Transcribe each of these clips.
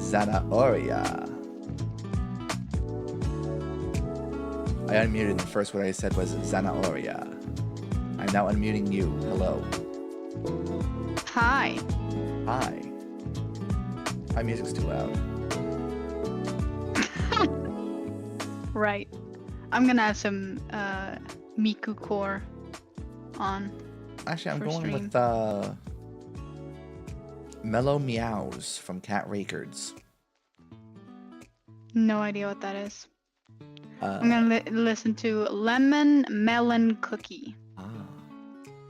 Zanahoria. I unmuted and the first word I said was Zanahoria. I'm now unmuting you. Hello. Hi. Hi. My music's too loud. Right. I'm gonna have some Miku core on. Actually, I'm for going stream. with Mellow Meows from Cat Records. No idea what that is. I'm gonna listen to Lemon Melon Cookie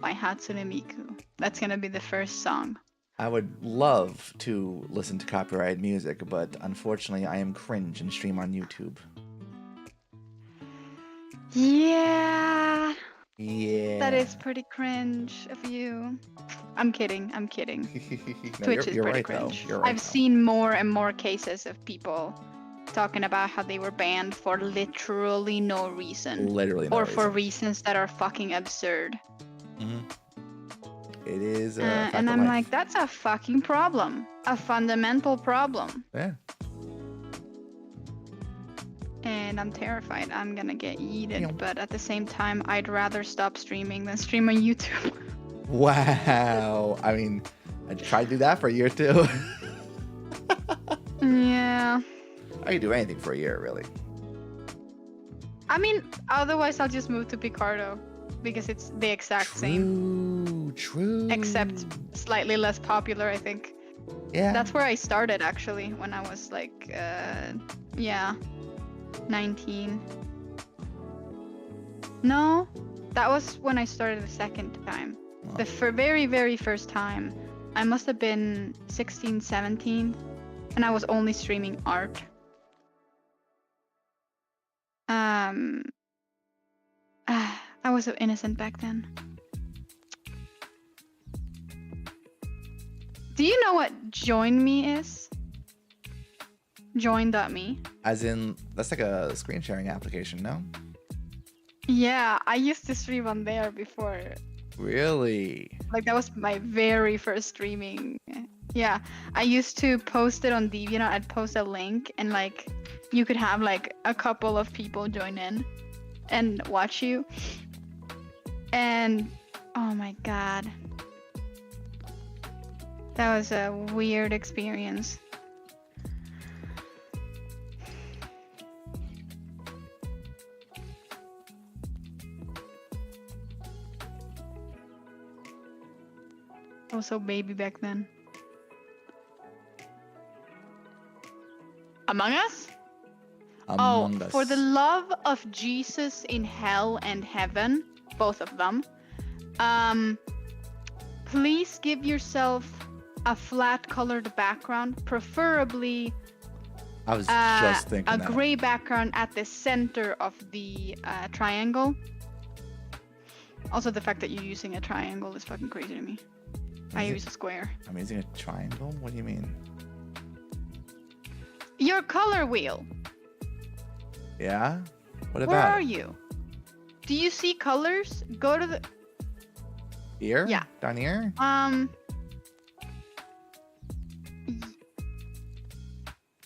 by Hatsune Miku. That's gonna be the first song. I would love to listen to copyrighted music, but unfortunately I am cringe and stream on YouTube. Yeah. Yeah. That is pretty cringe of you. I'm kidding. I'm kidding. No, Twitch is you're pretty right, cringe. though. You're right, I've though. seen more and more cases of people talking about how they were banned for literally no reason. Literally no or reason. for reasons that are fucking absurd. Mm-hmm. It is a fact and of I'm life. like, that's a fucking problem. A fundamental problem. Yeah. And I'm terrified I'm gonna get yeeted, Yep. but at the same time, I'd rather stop streaming than stream on YouTube. Wow. I mean, I tried to do that for a year too. Yeah. I could do anything for a year, really. I mean, otherwise I'll just move to Picardo because it's the exact same. True. Except slightly less popular, I think. Yeah. That's where I started actually when I was like, 19. No, that was when I started the second time. Wow. The very, very first time, I must have been 16, 17, and I was only streaming art. I was so innocent back then. Do you know what Join Me is? Join.me. As in, that's like a screen sharing application, no? Yeah, I used to stream on there before. Really? Like that was my very first streaming. Yeah, I used to post it on DeviantArt. I'd post a link and like you could have like a couple of people join in and watch you. And oh my god. That was a weird experience. I was so baby back then. Among Us? Among Us. For the love of Jesus in hell and heaven, both of them, please give yourself a flat colored background, preferably I was just thinking a that. gray background at the center of the triangle. Also, the fact that you're using a triangle is fucking crazy to me. I use a square. I'm using a triangle? What do you mean? Your color wheel. Yeah? What about Where are you? Do you see colors? Go to the... Here? Yeah. Down here?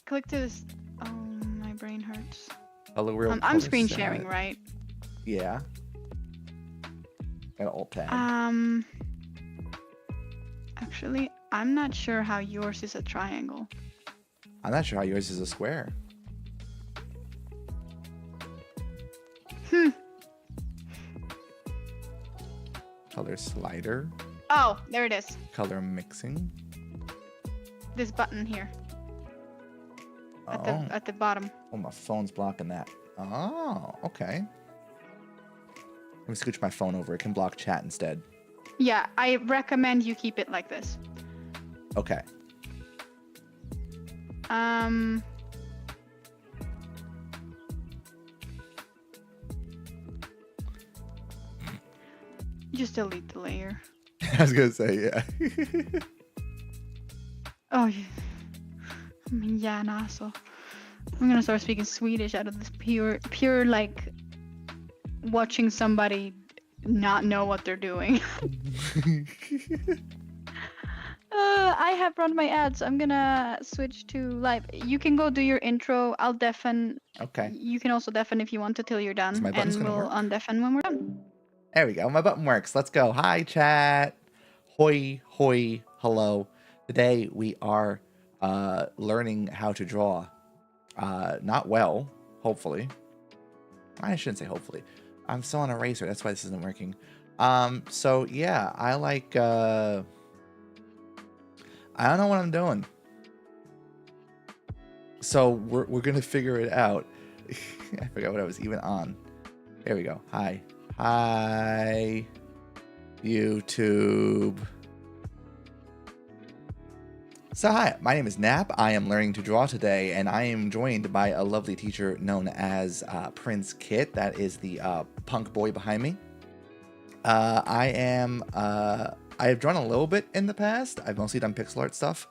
Click to this. Oh, my brain hurts. Color wheel. I'm screen sharing, right? Yeah. Got alt tab. I Actually, I'm not sure how yours is a triangle. I'm not sure how yours is a square. Hmm. Color slider. Oh, there it is. Color mixing. This button here. Oh. At the bottom. Oh, my phone's blocking that. Oh, okay. Let me scooch my phone over. It can block chat instead. Yeah, I recommend you keep it like this. Okay. Just delete the layer. I was gonna say, yeah. Oh, yeah. Min hjärna alltså. I'm gonna start speaking Swedish out of this pure like watching somebody not know what they're doing. I have run my ads. I'm gonna switch to live. You can go do your intro. I'll deafen. Okay. You can also deafen if you want to till you're done, So my button's and gonna we'll work? undeafen when we're done. There we go. My button works. Let's go. Hi, chat. Hoi, hoi, hello. Today we are learning how to draw. Not well, hopefully. I shouldn't say hopefully. I'm still on eraser. That's why this isn't working. So yeah, I like, I don't know what I'm doing. So we're gonna figure it out. I forgot what I was even on. There we go. Hi. Hi, YouTube. So hi, my name is Nap. I am learning to draw today, and I am joined by a lovely teacher known as Prins Kit. That is the punk boy behind me. I have drawn a little bit in the past. I've mostly done pixel art stuff,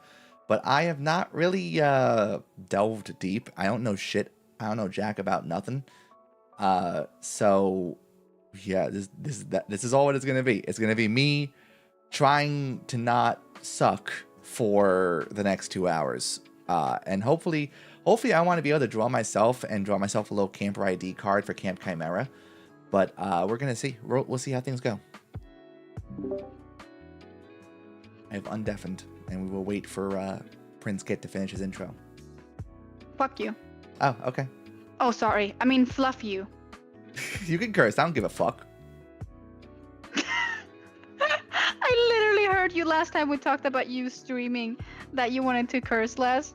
but I have not really delved deep. I don't know shit. I don't know jack about nothing. So yeah, this is all what it's gonna be. It's gonna be me trying to not suck for the next 2 hours, and hopefully I want to be able to draw myself and draw myself a little camper ID card for Camp Chimera. But we're gonna see. We'll see how things go. I have undeafened, and we will wait for Prince Kit to finish his intro. Fuck you. Oh, okay. Oh, sorry. I mean, fluff you. You can curse. I don't give a fuck. I literally heard you last time we talked about you streaming that you wanted to curse less.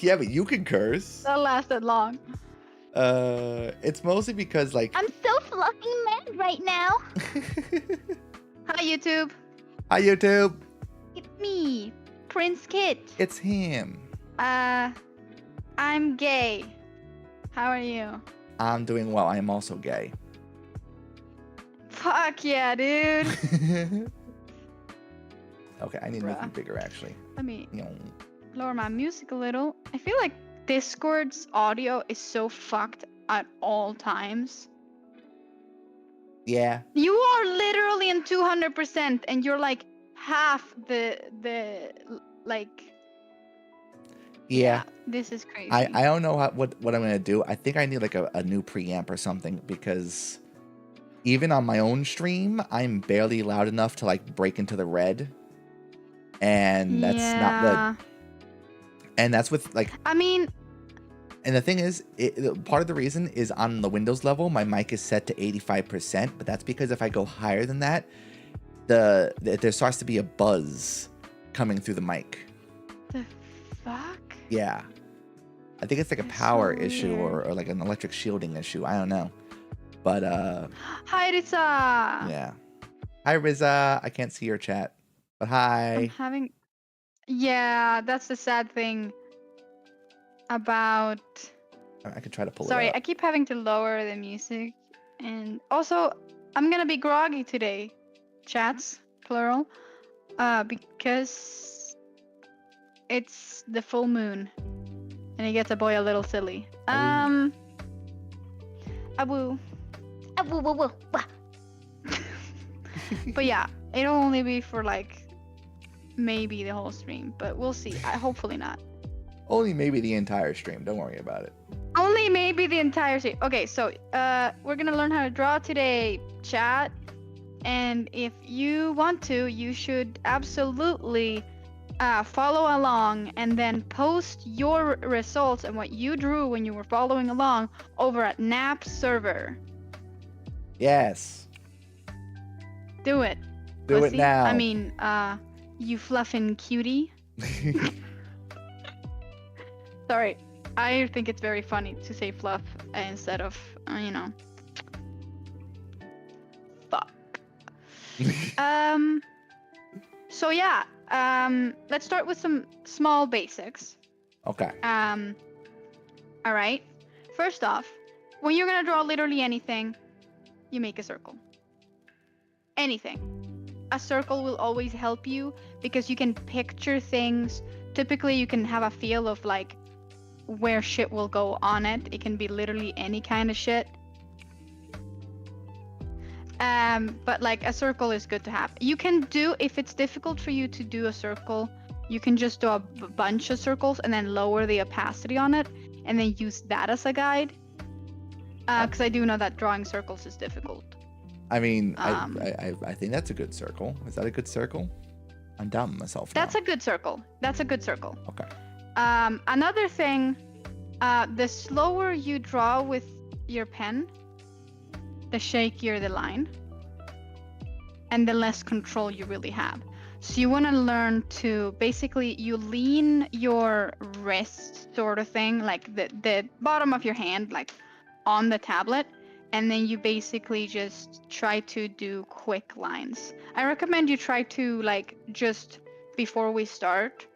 Yeah, but you can curse. That lasted long. It's mostly because like I'm so fucking mad right now. Hi, YouTube. Hi, YouTube. It's me, Prince Kit. It's him. I'm gay. How are you? I'm doing well. I am also gay. Fuck yeah, dude. Okay, I need to make you Bruh. bigger actually. Let me You know, lower my music a little. I feel like Discord's audio is so fucked at all times. yeah. You are literally in 200% and you're like half the like. Yeah. This is crazy. I don't know what I'm gonna do. I think I need like a new preamp or something, because even on my own stream, I'm barely loud enough to like break into the red, and that's not good. And that's with like. I mean. And the thing is, part of the reason is on the Windows level, my mic is set to 85%, but that's because if I go higher than that, there starts to be a buzz coming through the mic. The fuck? Yeah. I think it's like a That's power so issue or weird. like an electric shielding issue. I don't know. But Hi, Risa. yeah. Hi, Riza. I can't see your chat. But I'm hi. having. Yeah, that's the sad thing about. I can try to pull Sorry, it I up. keep having to lower the music. And also, I'm gonna be groggy today. Chats, plural. Because it's the full moon. And it gets a boy a little silly. Awoo. Woo, woo, woo, wah. But yeah, it'll only be for like maybe the whole stream, but we'll see. Hopefully not. Only maybe the entire stream. Don't worry about it. Only maybe the entire stream. Okay, so we're gonna learn how to draw today, chat. And if you want to, you should absolutely follow along and then post your results and what you drew when you were following along over at Nap server. Yes. Do it. Do it Pussy. now. I mean, you fluffin' cutie. Sorry, I think it's very funny to say fluff instead of, fuck. So yeah, let's start with some small basics. Okay. All right. First off, when you're gonna draw literally anything, you make a circle. Anything. A circle will always help you because you can picture things. Typically, you can have a feel of like where shit will go on it. It can be literally any kind of shit. But like a circle is good to have. You can do, if it's difficult for you to do a circle, you can just do a bunch of circles and then lower the opacity on it and then use that as a guide. Because I do know that drawing circles is difficult. I mean, I think that's a good circle. Is that a good circle? I'm doubting myself now. That's a good circle. That's a good circle. Okay. Another thing, the slower you draw with your pen, the shakier the line, and the less control you really have. So you want to learn to basically, you lean your wrist sort of thing, like the bottom of your hand, like on the tablet, and then you basically just try to do quick lines. I recommend you try to, like, just before we start,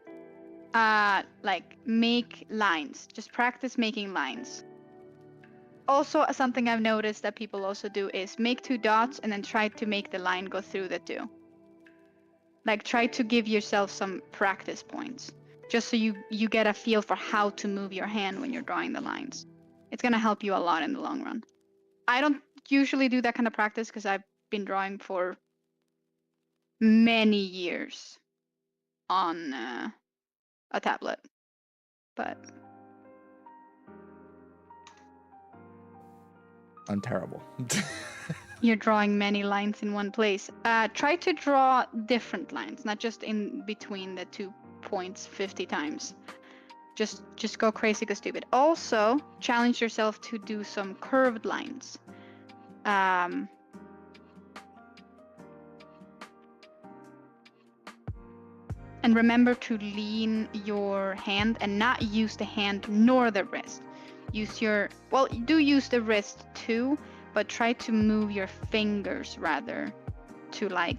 like make lines. Just practice making lines. Also, something I've noticed that people also do is make 2 dots and then try to make the line go through the 2. Like, try to give yourself some practice points, just so you get a feel for how to move your hand when you're drawing the lines. It's gonna help you a lot in the long run. I don't usually do that kind of practice because I've been drawing for many years on a tablet, but I'm terrible. you're drawing many lines in one place. Try to draw different lines, not just in between the 2 points 50 times. Just go crazy, go stupid. Also, challenge yourself to do some curved lines. And remember to lean your hand and not use the hand nor the wrist. Use your, well, do use the wrist too, but try to move your fingers rather to, like,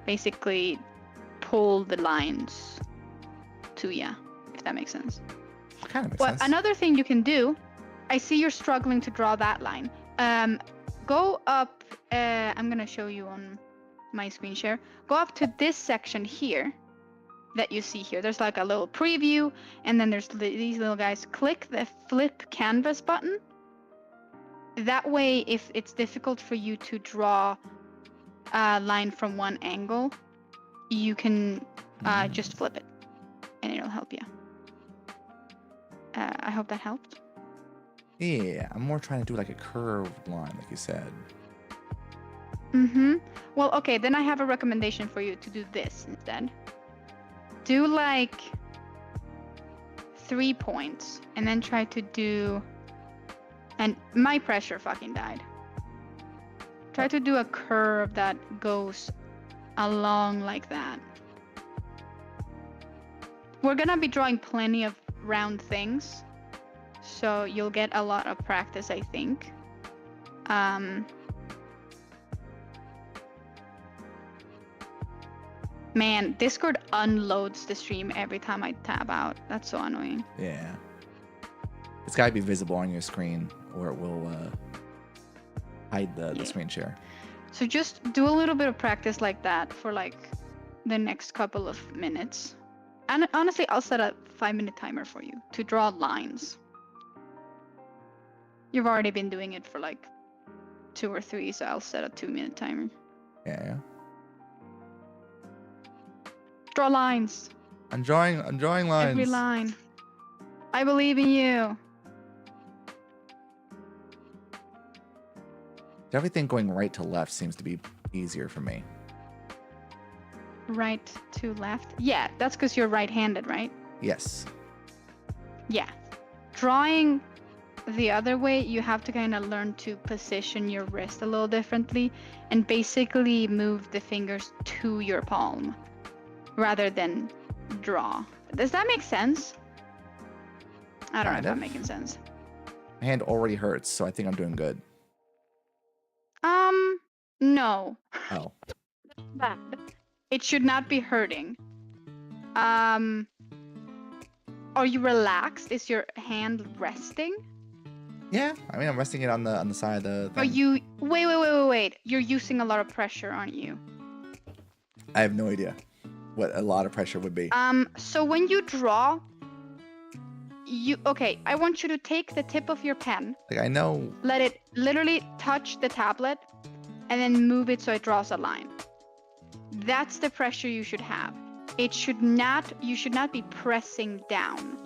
basically pull the lines to ya, if that makes sense. Kind of makes Well, sense. another thing you can do, I see you're struggling to draw that line. Go up, I'm gonna show you on my screen share. Go up to this section here that you see here. There's like a little preview, and then there's these little guys. Click the flip canvas button. That way, if it's difficult for you to draw a line from one angle, you can just flip it, and it'll help you. I hope that helped. Yeah, I'm more trying to do like a curved line, like you said. Well, okay, then I have a recommendation for you to do this instead. Do like 3 points, and then try to do, and my pressure fucking died. Try to do a curve that goes along like that. We're gonna be drawing plenty of round things, so you'll get a lot of practice, I think. Man, Discord unloads the stream every time I tab out. That's so annoying. Yeah. It's gotta be visible on your screen, or it will hide the screen share. So just do a little bit of practice like that for like the next couple of minutes. And honestly, I'll set a 5-minute timer for you to draw lines. You've already been doing it for like 2 or 3, so I'll set a 2-minute timer. Yeah. Draw lines. I'm drawing lines. Every line. I believe in you. Everything going right to left seems to be easier for me. Right to left. Yeah, that's because you're right-handed, right? Yes. Yeah. Drawing the other way, you have to kind of learn to position your wrist a little differently and basically move the fingers to your palm rather than draw. Does that make sense? I don't know if I'm making sense. My hand already hurts, so I think I'm doing good. No. Oh. Bad. It should not be hurting. Are you relaxed? Is your hand resting? Yeah, I mean, I'm resting it on the side of the thing. Are you... Wait. You're using a lot of pressure, aren't you? I have no idea what a lot of pressure would be. So when you draw, okay, I want you to take the tip of your pen, Like, I know... let it literally touch the tablet, and then move it so it draws a line. That's the pressure you should have. You should not be pressing down.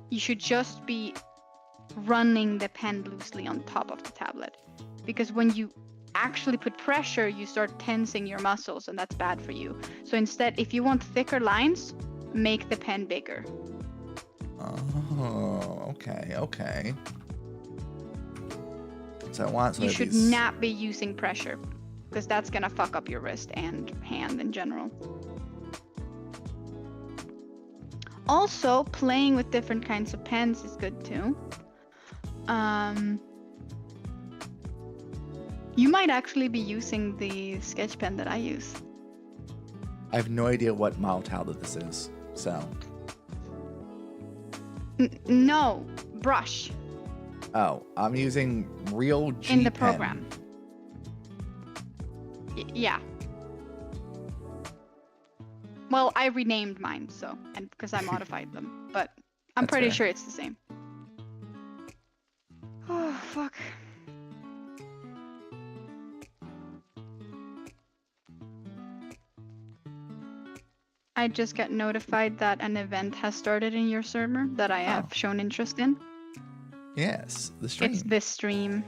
You should just be running the pen loosely on top of the tablet. Because when you actually put pressure, you start tensing your muscles, and that's bad for you. So instead, if you want thicker lines, make the pen bigger. Oh, okay. So I want... You should not be using pressure, because that's gonna fuck up your wrist and hand in general. Also, playing with different kinds of pens is good too. You might actually be using the sketch pen that I use. I have no idea what model tablet this is, so... No, brush. Oh, I'm using real G in the pen. program. Yeah. Well, I renamed mine, so, and because I modified them, but I'm That's pretty fair. sure it's the same. Oh, fuck. I just got notified that an event has started in your server that I have shown interest in. Yes, the stream. It's this stream.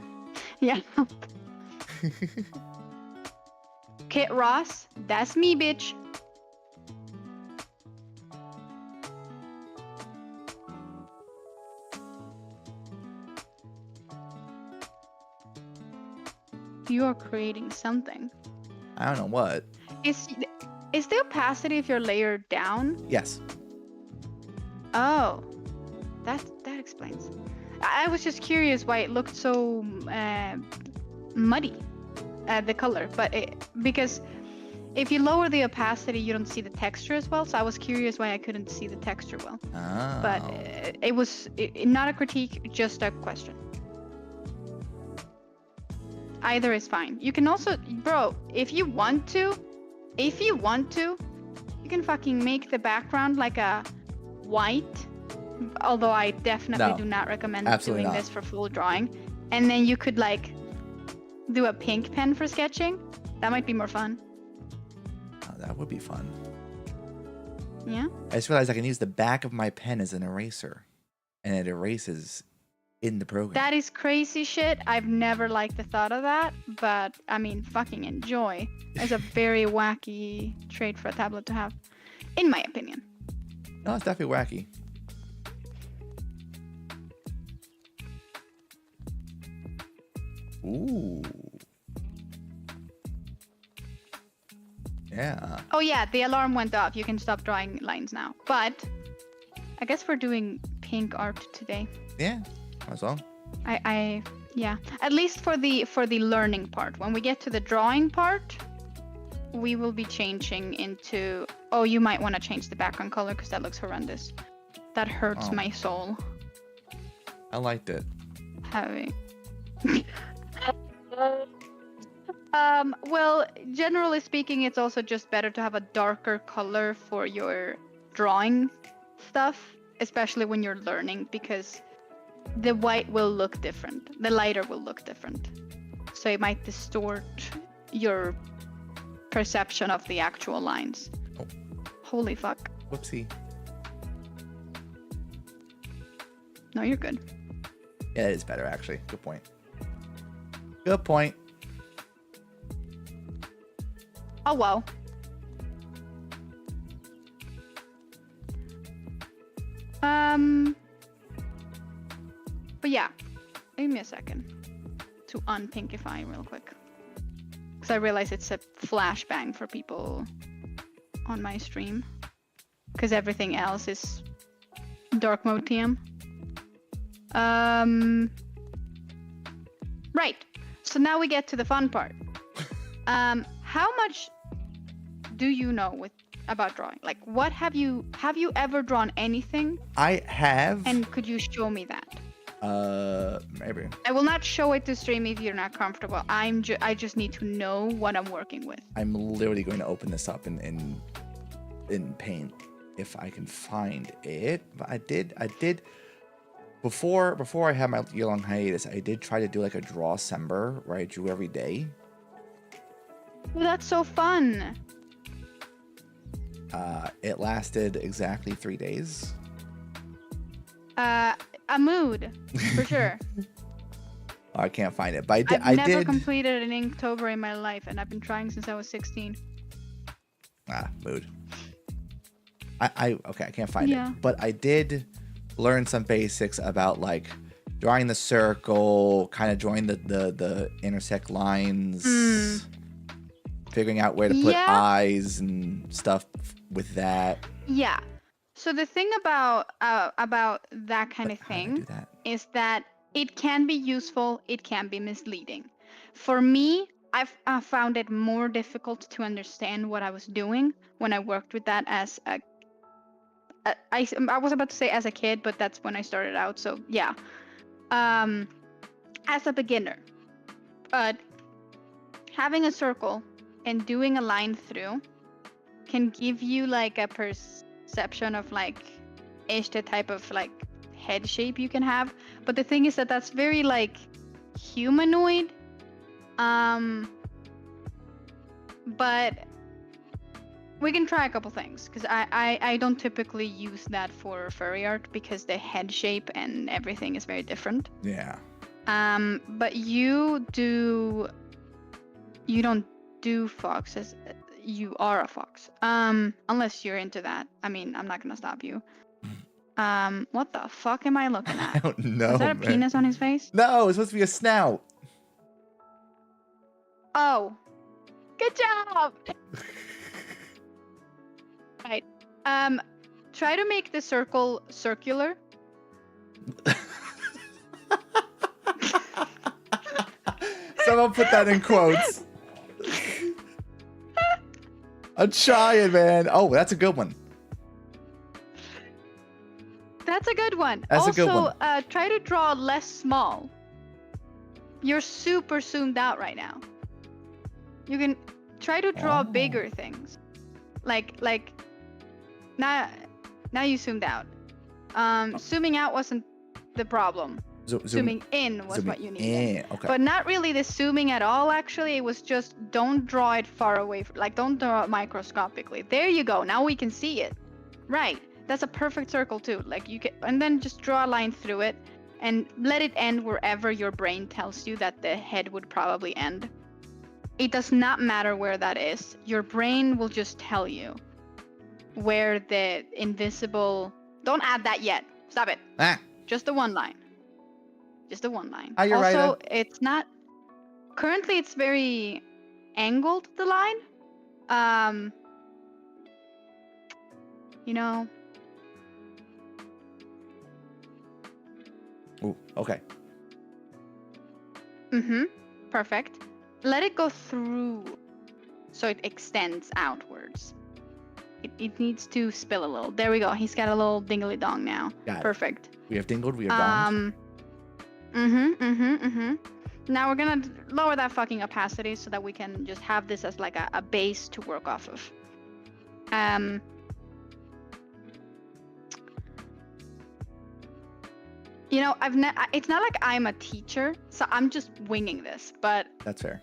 Yeah. Kit Ross, that's me, bitch. You are creating something. I don't know what. Is the opacity of your layer down? Yes. Oh, that explains. I was just curious why it looked so muddy, the color. But because if you lower the opacity, you don't see the texture as well. So I was curious why I couldn't see the texture well. Oh. But it was not a critique, just a question. Either is fine. You can also, bro, if you want to, you can fucking make the background like a white. Although I definitely do not recommend doing this for full drawing. And then you could like do a pink pen for sketching. That might be more fun. Oh, that would be fun. Yeah. I just realized I can use the back of my pen as an eraser, and it erases in the program. That is crazy shit. I've never liked the thought of that, but I mean, fucking enjoy. It's a very wacky trait for a tablet to have, in my opinion. No, it's definitely wacky. Ooh. Yeah. Oh yeah, the alarm went off. You can stop drawing lines now. But I guess we're doing pink art today. Yeah. That's all. Yeah. At least for the learning part. When we get to the drawing part, we will be changing into. Oh, you might want to change the background color because that looks horrendous. That hurts my soul. I liked it. Having. Well, generally speaking, it's also just better to have a darker color for your drawing stuff, especially when you're learning, because the white will look different. The lighter will look different. So it might distort your perception of the actual lines. Oh. Holy fuck. Whoopsie. No, you're good. Yeah, it is better, actually. Good point. Good point. Oh, well. But yeah, give me a second to unpinkify real quick. Because I realize it's a flashbang for people on my stream. Because everything else is dark mode TM. Right. So now we get to the fun part. How much do you know about drawing? Like, what have you ever drawn anything? I have. And could you show me that? Maybe. I will not show it to stream if you're not comfortable. I just need to know what I'm working with. I'm literally going to open this up in Paint if I can find it. But I did before I had my year-long hiatus. I did try to do like a draw Sember where I drew every day. Well, that's so fun. It lasted exactly 3 days. A mood for sure. Oh, I can't find it, but I've never completed an Inktober in my life, and I've been trying since I was 16. Mood. Okay, I can't find Yeah. it, but I did learn some basics about like drawing the circle, kind of drawing the intersect lines, figuring out where to put eyes and stuff with that. Yeah. So the thing about that kind of thing is that it can be useful, it can be misleading. For me, I've found it more difficult to understand what I was doing when I worked with that as I was about to say as a kid, but that's when I started out. So yeah, as a beginner, but having a circle and doing a line through can give you like a perception of like the type of like head shape you can have. But the thing is that that's very like humanoid. But we can try a couple things because I don't typically use that for furry art because the head shape and everything is very different. Yeah. But you don't do foxes. You are a fox. Unless you're into that. I mean, I'm not gonna stop you. What the fuck am I looking at? I don't know. Is that a penis on his face? No, it's supposed to be a snout. Oh, good job. Right. Try to make the circle circular. Someone put that in quotes. I'm trying, man. Oh, that's a good one. That's a good one. That's also, a good one. Try to draw less small. You're super zoomed out right now. You can try to draw bigger things. Like now you zoomed out. Zooming out wasn't the problem. Zooming in was what you needed. Okay. But not really the zooming at all, actually. It was just don't draw it far away. Like, don't draw it microscopically. There you go. Now we can see it. Right. That's a perfect circle, too. Like, you can, and then just draw a line through it and let it end wherever your brain tells you that the head would probably end. It does not matter where that is. Your brain will just tell you where the invisible... Don't add that yet. Stop it. Just the one line. Just the one line. You're also, right. it's not... Currently, it's very angled, the line. You know... Ooh, okay. Perfect. Let it go through so it extends outwards. It needs to spill a little. There we go. He's got a little dingly dong now. Got it. Perfect. We have dingled, we have donged. Now we're gonna lower that fucking opacity so that we can just have this as like a base to work off of. You know, it's not like I'm a teacher, so I'm just winging this, but That's fair.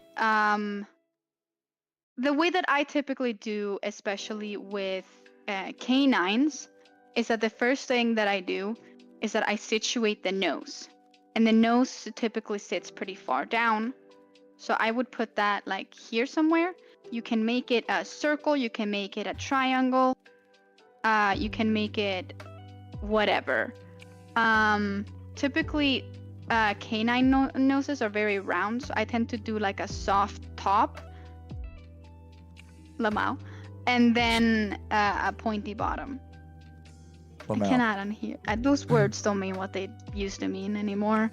the way that I typically do, especially with canines, is that the first thing that I do is that I situate the nose. And the nose typically sits pretty far down. So I would put that like here somewhere. You can make it a circle, you can make it a triangle, you can make it whatever. Typically, canine noses are very round, so I tend to do like a soft top, lamau, and then a pointy bottom. I Lamau. cannot unhear. Those words don't mean what they used to mean anymore.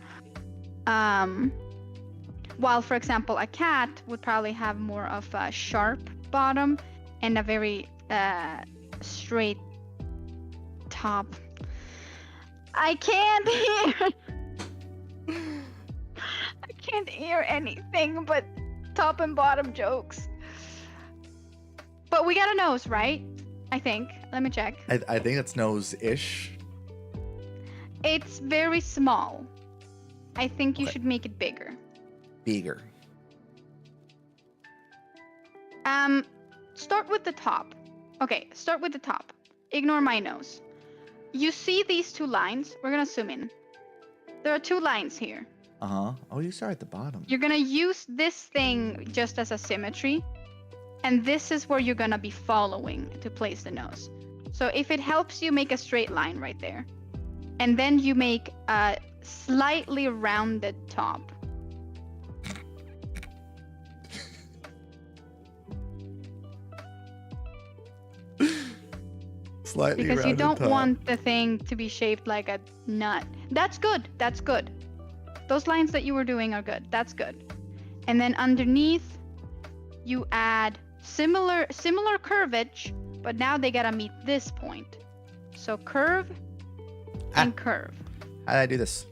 While, for example, a cat would probably have more of a sharp bottom and a very straight top. I can't hear. I can't hear anything but top and bottom jokes. But we got a nose, right? I think. Let me check. I think it's nose-ish. It's very small. I think you Okay. should make it bigger. Bigger. Start with the top. Okay, start with the top. Ignore my nose. You see these two lines? We're gonna zoom in. There are two lines here. Uh-huh. Oh, you start at the bottom. You're gonna use this thing just as a symmetry, and this is where you're gonna be following to place the nose. So if it helps you make a straight line right there, and then you make a slightly rounded top. Slightly Because you rounded don't top. want the thing to be shaped like a nut. That's good. That's good. Those lines that you were doing are good. That's good. And then underneath, you add similar curvage, but now they gotta meet this point. So curve and curve. How did I do this?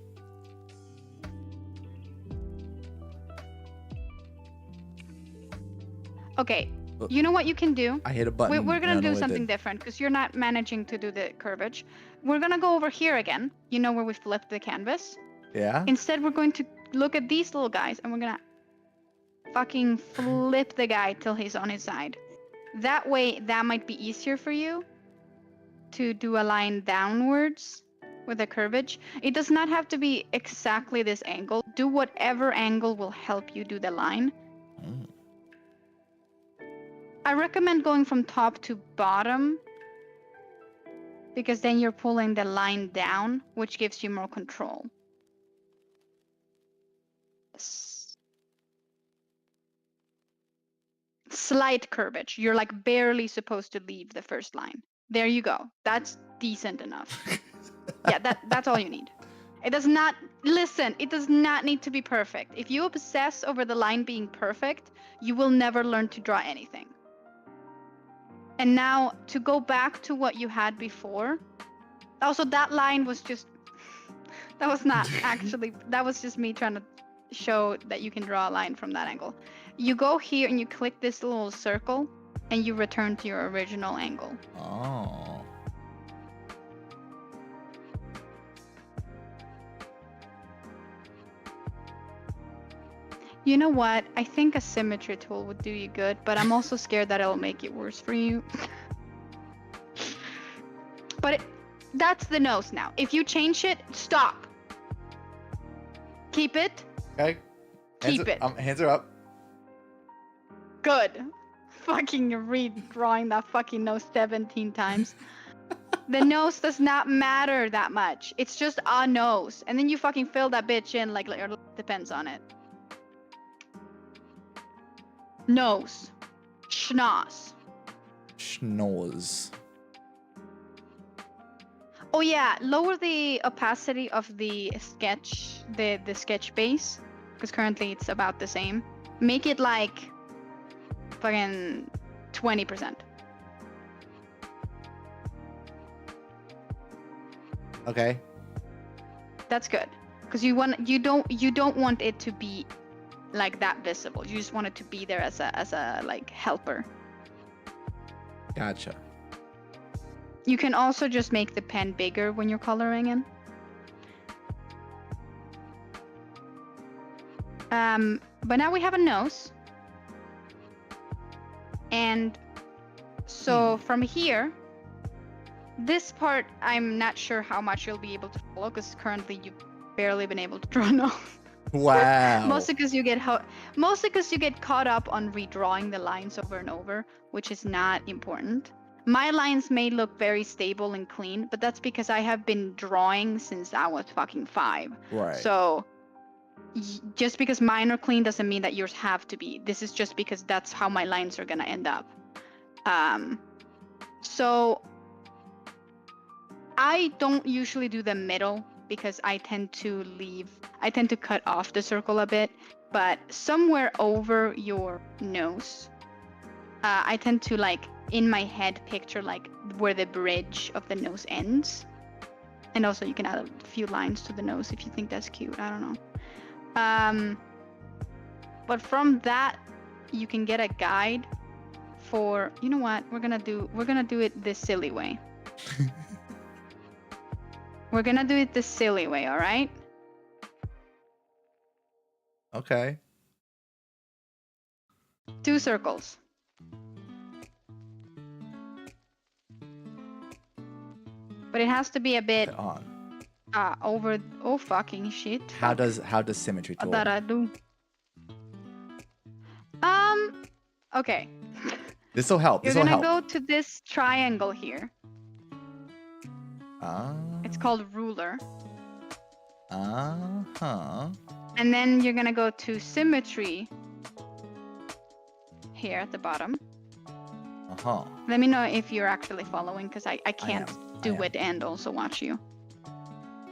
Okay. You know what you can do? I hit a button. We're and I gonna don't know do what it something did. different because you're not managing to do the curvage. We're gonna go over here again. You know where we flipped the canvas? Yeah? Instead, we're going to look at these little guys and we're gonna fucking flip the guy till he's on his side. That way, that might be easier for you to do a line downwards with a curvage. It does not have to be exactly this angle. Do whatever angle will help you do the line. Mm. I recommend going from top to bottom because then you're pulling the line down, which gives you more control. Slight curvage. You're like barely supposed to leave the first line. There you go. That's decent enough. Yeah, that's all you need. It does not it does not need to be perfect. If you obsess over the line being perfect, you will never learn to draw anything. And now to go back to what you had before. Also, that line was just that was not actually that was just me trying to show that you can draw a line from that angle. You go here and you click this little circle and you return to your original angle. Oh. You know what? I think a symmetry tool would do you good, but I'm also scared that it'll make it worse for you. But that's the nose now. If you change it, stop. Keep it. Okay. Keep it. Hands are up. Good. Fucking redrawing that fucking nose 17 times. The nose does not matter that much. It's just a nose. And then you fucking fill that bitch in like your life depends on it. Nose. Schnoz. Schnoz. Oh yeah, lower the opacity of the sketch, the sketch base, because currently it's about the same. Make it like fucking 20%. Okay. That's good, because you don't want it to be like that visible. You just want it to be there as a like helper. Gotcha. You can also just make the pen bigger when you're coloring in. But now we have a nose. And so from here, this part, I'm not sure how much you'll be able to follow because currently you've barely been able to draw a nose. Wow. Mostly because you get caught up on redrawing the lines over and over, which is not important. My lines may look very stable and clean, but that's because I have been drawing since I was fucking 5. Right. So just because mine are clean doesn't mean that yours have to be. This is just because that's how my lines are gonna end up. So I don't usually do the middle because I tend to cut off the circle a bit, but somewhere over your nose, I tend to like in my head picture like where the bridge of the nose ends. And also you can add a few lines to the nose if you think that's cute. I don't know. But from that, you can get a guide for, you know what, we're gonna do it this silly way. We're gonna do it the silly way, all right? Okay. 2 circles. But it has to be a bit On. over. Oh fucking shit! How does symmetry tool? That I do. Okay. This will help. You're This will gonna help. go to this triangle here. It's called ruler. Uh-huh. And then you're gonna go to symmetry here at the bottom. Uh-huh. Let me know if you're actually following, because I can't do am. it and also watch you.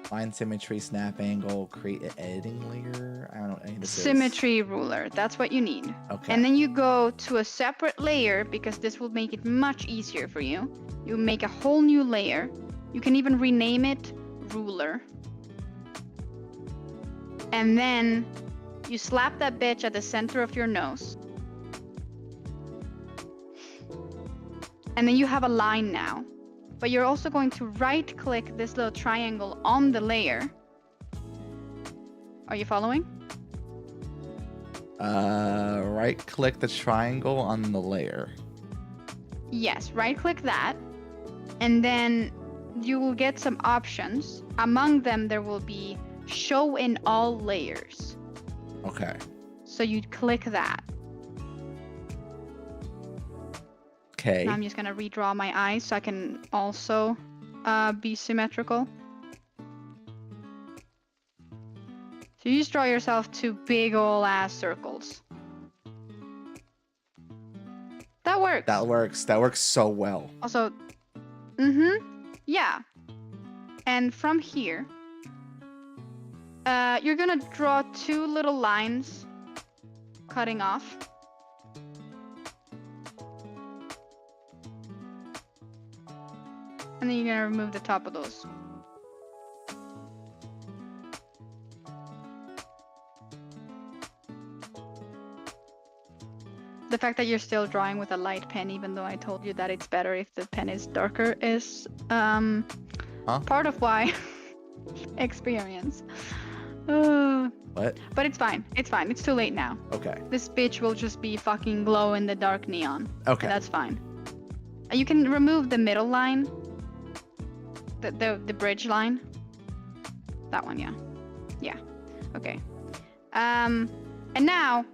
Find symmetry, snap angle, create an editing layer. I don't know any of this is. Symmetry ruler, that's what you need. Okay. And then you go to a separate layer, because this will make it much easier for you. You make a whole new layer. You can even rename it ruler. And then you slap that bitch at the center of your nose. And then you have a line now. But you're also going to right click this little triangle on the layer. Are you following? Right click the triangle on the layer. Yes, right click that. And then you will get some options. Among them, there will be show in all layers. Okay. So you'd click that. Okay. Now I'm just gonna redraw my eyes so I can also be symmetrical. So you just draw yourself 2 big ol' ass circles. That works. That works. That works so well. Also, yeah. And from here, you're gonna draw 2 little lines cutting off. And then you're gonna remove the top of those. The fact that you're still drawing with a light pen, even though I told you that it's better if the pen is darker, is part of why experience. What? But it's fine. It's fine. It's too late now. Okay. This bitch will just be fucking glow in the dark neon. Okay. And that's fine. You can remove the middle line. The bridge line. That one, yeah. Yeah. Okay. And now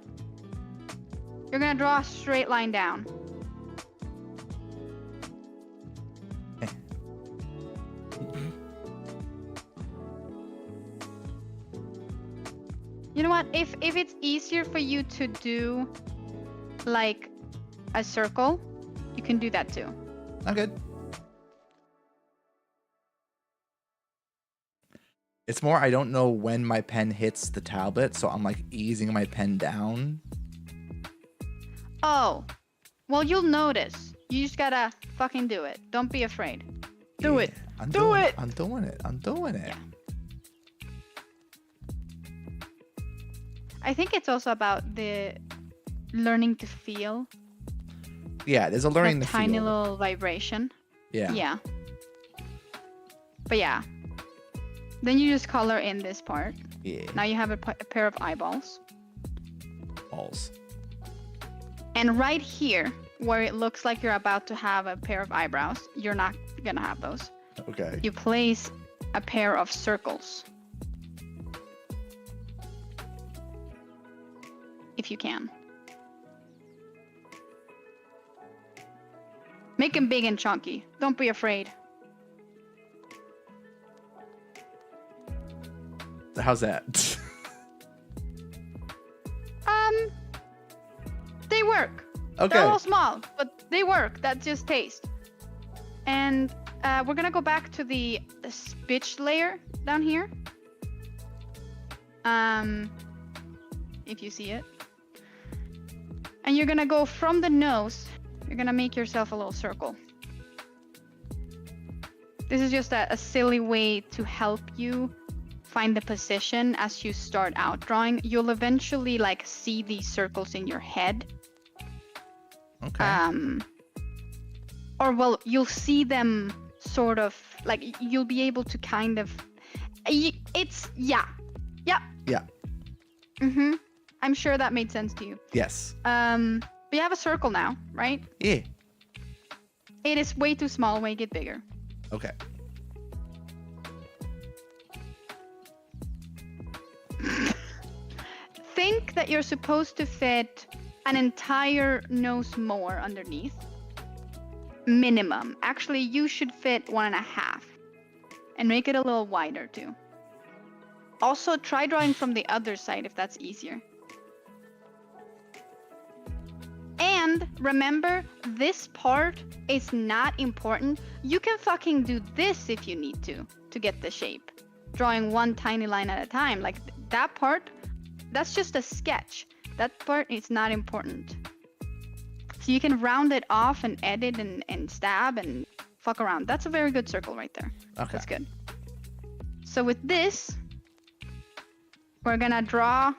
you're gonna draw a straight line down. You know what? If it's easier for you to do like a circle, you can do that too. I'm good. It's more I don't know when my pen hits the tablet, so I'm like easing my pen down. Oh, well, you'll notice. You just gotta fucking do it. Don't be afraid. Do it. I'm Do doing it. I'm doing it. I'm doing it. Yeah. I think it's also about the learning to feel. Yeah, there's a learning that to tiny feel. little vibration. Yeah. Yeah. But yeah. Then you just color in this part. Yeah. Now you have a pair of eyeballs. Balls. And right here, where it looks like you're about to have a pair of eyebrows, you're not gonna have those. Okay. You place a pair of circles. if you can. Make them big and chunky. Don't be afraid. How's that? They work. Okay. They're a little small, but they work. That's just taste. And we're gonna go back to the speech layer down here. If you see it. And you're gonna go from the nose. You're gonna make yourself a little circle. This is just a silly way to help you find the position as you start out drawing. You'll eventually like see these circles in your head. Okay. Or well, you'll see them sort of like you'll be able to kind of. It's yeah. I'm sure that made sense to you. Yes. But you have a circle now, right? Yeah. It is way too small. Make it bigger. Okay. Think that you're supposed to fit an entire nose more underneath. Minimum. Actually, you should fit 1.5. And make it a little wider too. Also, try drawing from the other side if that's easier. And remember, this part is not important. You can fucking do this if you need to get the shape. Drawing one tiny line at a time. Like that part, that's just a sketch. That part is not important. So you can round it off and edit and stab and fuck around. That's a very good circle right there. Okay. That's good. So with this, we're gonna draw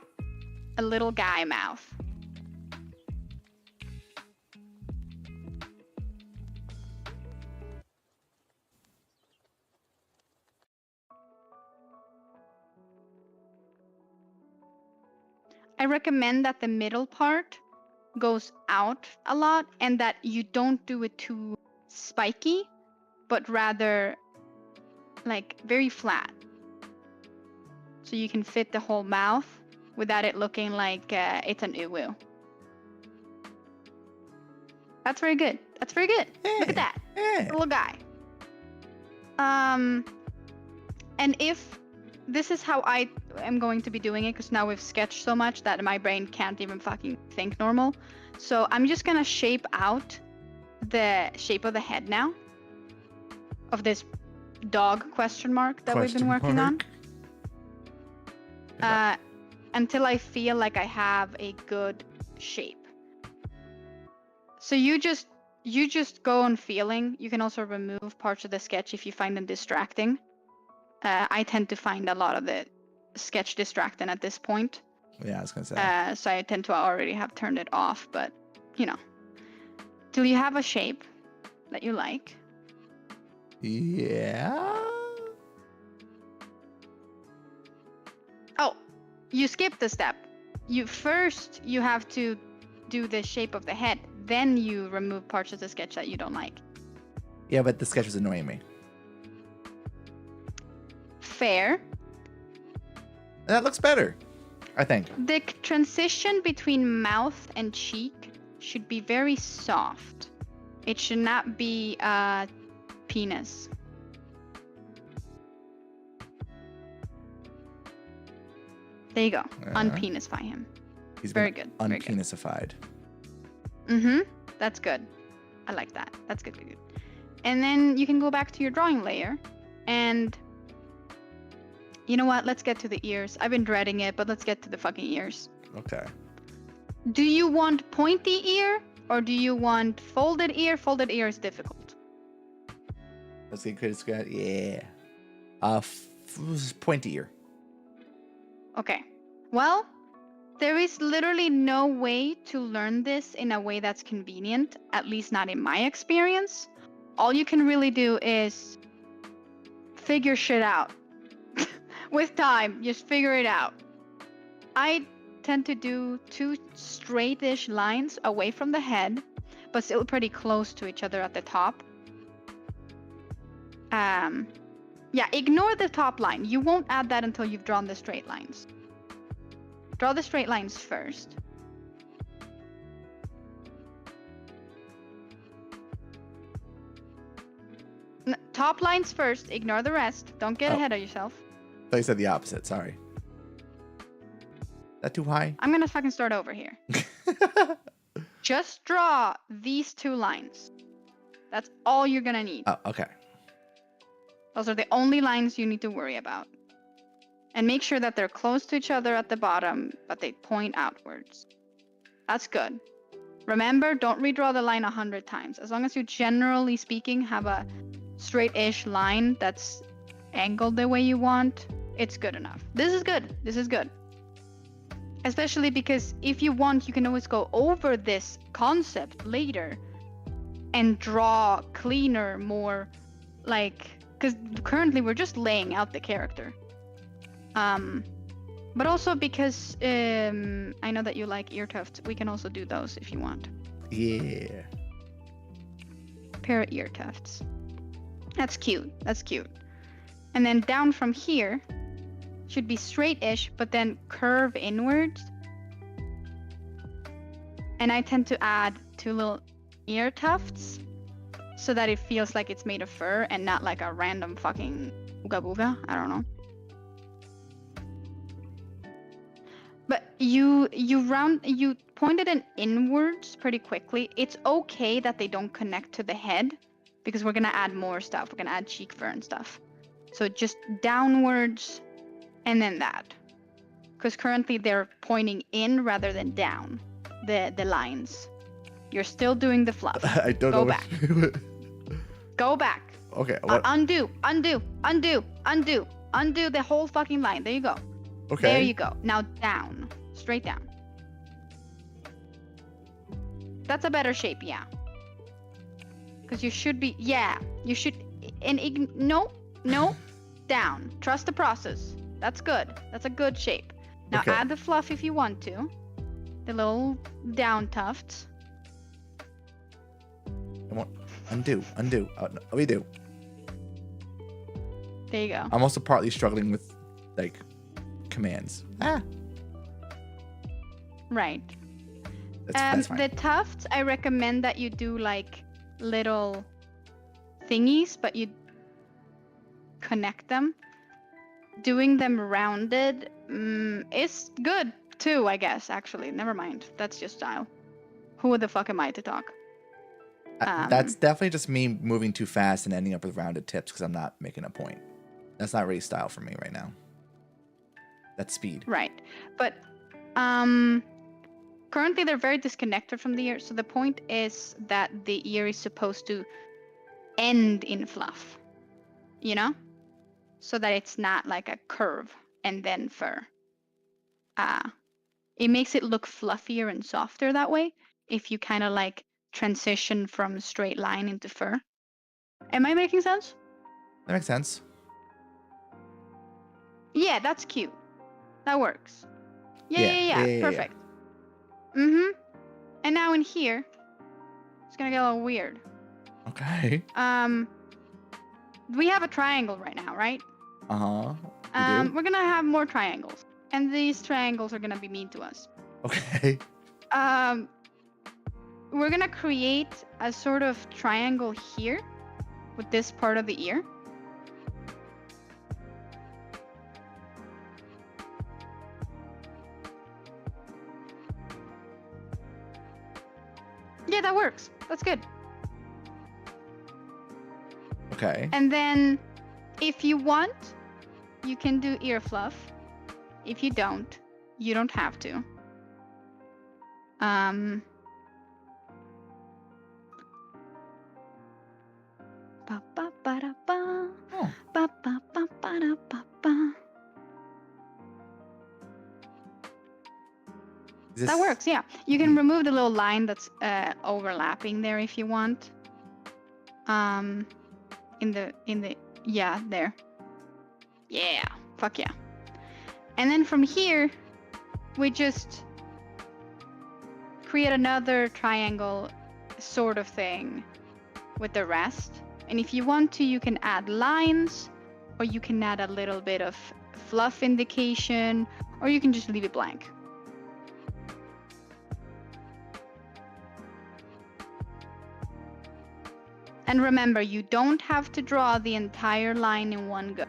a little guy mouth. I recommend that the middle part goes out a lot and that you don't do it too spiky, but rather like very flat. So you can fit the whole mouth without it looking like it's an uwu. That's very good. That's very good. Look at that. Little guy. And if this is how I am going to be doing it, because now we've sketched so much that my brain can't even fucking think normal. So I'm just gonna shape out the shape of the head now of this dog question mark that we've been working on. Until I feel like I have a good shape. So you just go on feeling. You can also remove parts of the sketch if you find them distracting. I tend to find a lot of the sketch distracting at this point. Yeah, I was gonna say. So I tend to already have turned it off, but you know, till you have a shape that you like. Yeah. Oh, you skipped a step. You have to do the shape of the head, then you remove parts of the sketch that you don't like. Yeah, but the sketch was annoying me. Fair. That looks better, I think. The transition between mouth and cheek should be very soft. It should not be penis. There you go. Unpenisify him. He's very good. Unpenisified. That's good. I like that. That's good. Good. And then you can go back to your drawing layer and you know what? Let's get to the ears. I've been dreading it, but let's get to the fucking ears. Okay. Do you want pointy ear or do you want folded ear? Folded ear is difficult. Let's get Chris Scott. Yeah. Pointy ear. Okay. Well, there is literally no way to learn this in a way that's convenient, at least not in my experience. All you can really do is figure shit out. With time, just figure it out. I tend to do 2 straight-ish lines away from the head, but still pretty close to each other at the top. Yeah, ignore the top line. You won't add that until you've drawn the straight lines. Draw the straight lines first. top lines first. Ignore the rest. Don't get ahead of yourself. I thought you said the opposite. Sorry. That too high? I'm gonna fucking start over here. Just draw these 2 lines. That's all you're gonna need. Oh, okay. Those are the only lines you need to worry about. And make sure that they're close to each other at the bottom, but they point outwards. That's good. Remember, don't redraw the line 100 times. As long as you, generally speaking, have a straight-ish line that's angled the way you want, it's good enough. This is good. This is good. Especially because if you want, you can always go over this concept later and draw cleaner, more like, because currently we're just laying out the character. But also because I know that you like ear tufts, we can also do those if you want. Yeah. Pair of ear tufts. That's cute. That's cute. And then down from here should be straight-ish, but then curve inwards. And I tend to add 2 little ear tufts so that it feels like it's made of fur and not like a random fucking ooga booga. I don't know. But you pointed it inwards pretty quickly. It's okay that they don't connect to the head because we're gonna add more stuff. We're gonna add cheek fur and stuff. So just downwards and then that. Because currently they're pointing in rather than down, the lines. You're still doing the fluff. I don't know. Go back. Go back. Okay. What? Undo the whole fucking line. There you go. Okay. There you go. Now down. Straight down. That's a better shape, yeah. Because you should be, yeah. You should, no, down. Trust the process. That's good. That's a good shape. Now Okay. add the fluff if you want to. The little down tufts. Undo. Oh, no, we do. There you go. I'm also partly struggling with, like, commands. Right. That's fine. The tufts, I recommend that you do like little thingies, but you connect them. Doing them rounded is good too, I guess, actually. Never mind. That's just style. Who the fuck am I to talk? That's definitely just me moving too fast and ending up with rounded tips because I'm not making a point. That's not really style for me right now. That's speed. Right. But currently they're very disconnected from the ear. So the point is that the ear is supposed to end in fluff, you know? So that it's not like a curve and then fur. It makes it look fluffier and softer that way if you kind of like transition from straight line into fur. Am I making sense? That makes sense. Yeah, that's cute. That works. Yeah. Perfect. Mm-hmm. And now in here, it's gonna get a little weird. Okay. We have a triangle right now, right? Uh-huh. We're gonna have more triangles. And these triangles are gonna be mean to us. Okay. We're gonna create a sort of triangle here with this part of the ear. Yeah, that works. That's good. Okay. And then if you want, you can do ear fluff. If you don't, you don't have to. Ba ba ba da ba. Oh. Ba ba ba ba da ba ba. That works, yeah. You can remove the little line that's overlapping there if you want. Yeah, there. Yeah, fuck yeah. And then from here, we just create another triangle sort of thing with the rest. And if you want to, you can add lines, or you can add a little bit of fluff indication, or you can just leave it blank. And remember, you don't have to draw the entire line in one go.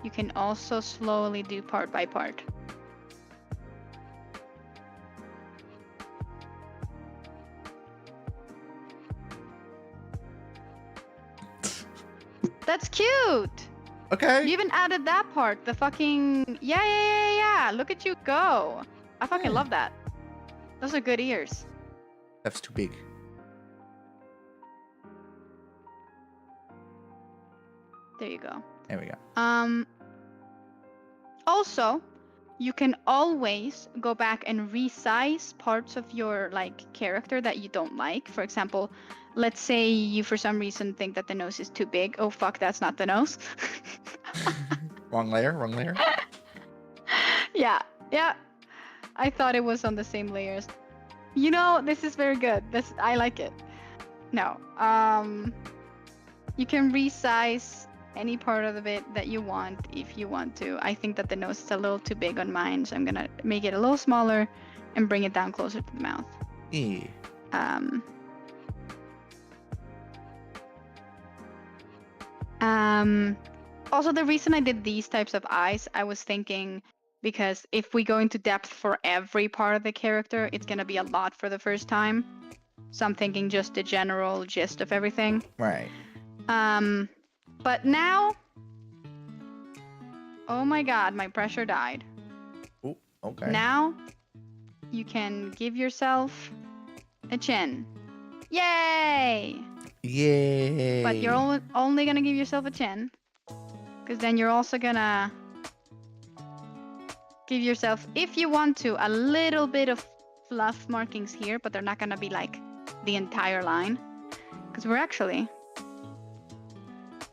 You can also slowly do part by part. That's cute! Okay. You even added that part. The fucking... Yeah. Look at you go. I fucking Yeah. love that. Those are good ears. That's too big. There you go. There we go. Also, you can always go back and resize parts of your like character that you don't like. For example, let's say you for some reason think that the nose is too big. Oh fuck, that's not the nose. Wrong layer. Yeah. I thought it was on the same layers. You know, this is very good. I like it. No. You can resize any part of it that you want if you want to. I think that the nose is a little too big on mine, so I'm gonna make it a little smaller and bring it down closer to the mouth. Yeah. Also, the reason I did these types of eyes, I was thinking because if we go into depth for every part of the character, it's gonna be a lot for the first time. So I'm thinking just the general gist of everything. Right. But now, oh my god, my pressure died. Ooh, okay. Now, you can give yourself a chin. Yay! Yay. But you're only gonna give yourself a chin. Because then you're also gonna give yourself, if you want to, a little bit of fluff markings here, but they're not gonna be like the entire line. Because we're actually...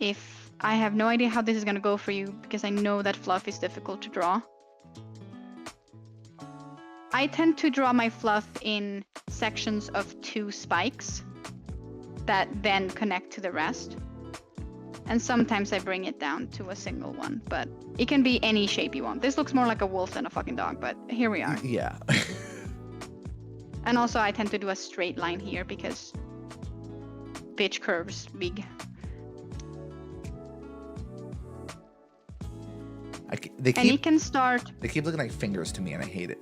If I have no idea how this is gonna go for you, because I know that fluff is difficult to draw. I tend to draw my fluff in sections of 2 spikes that then connect to the rest. And sometimes I bring it down to a single one, but it can be any shape you want. This looks more like a wolf than a fucking dog, but here we are. Yeah. And also I tend to do a straight line here because bitch curves big. They And it keep can start... they keep looking like fingers to me, and I hate it.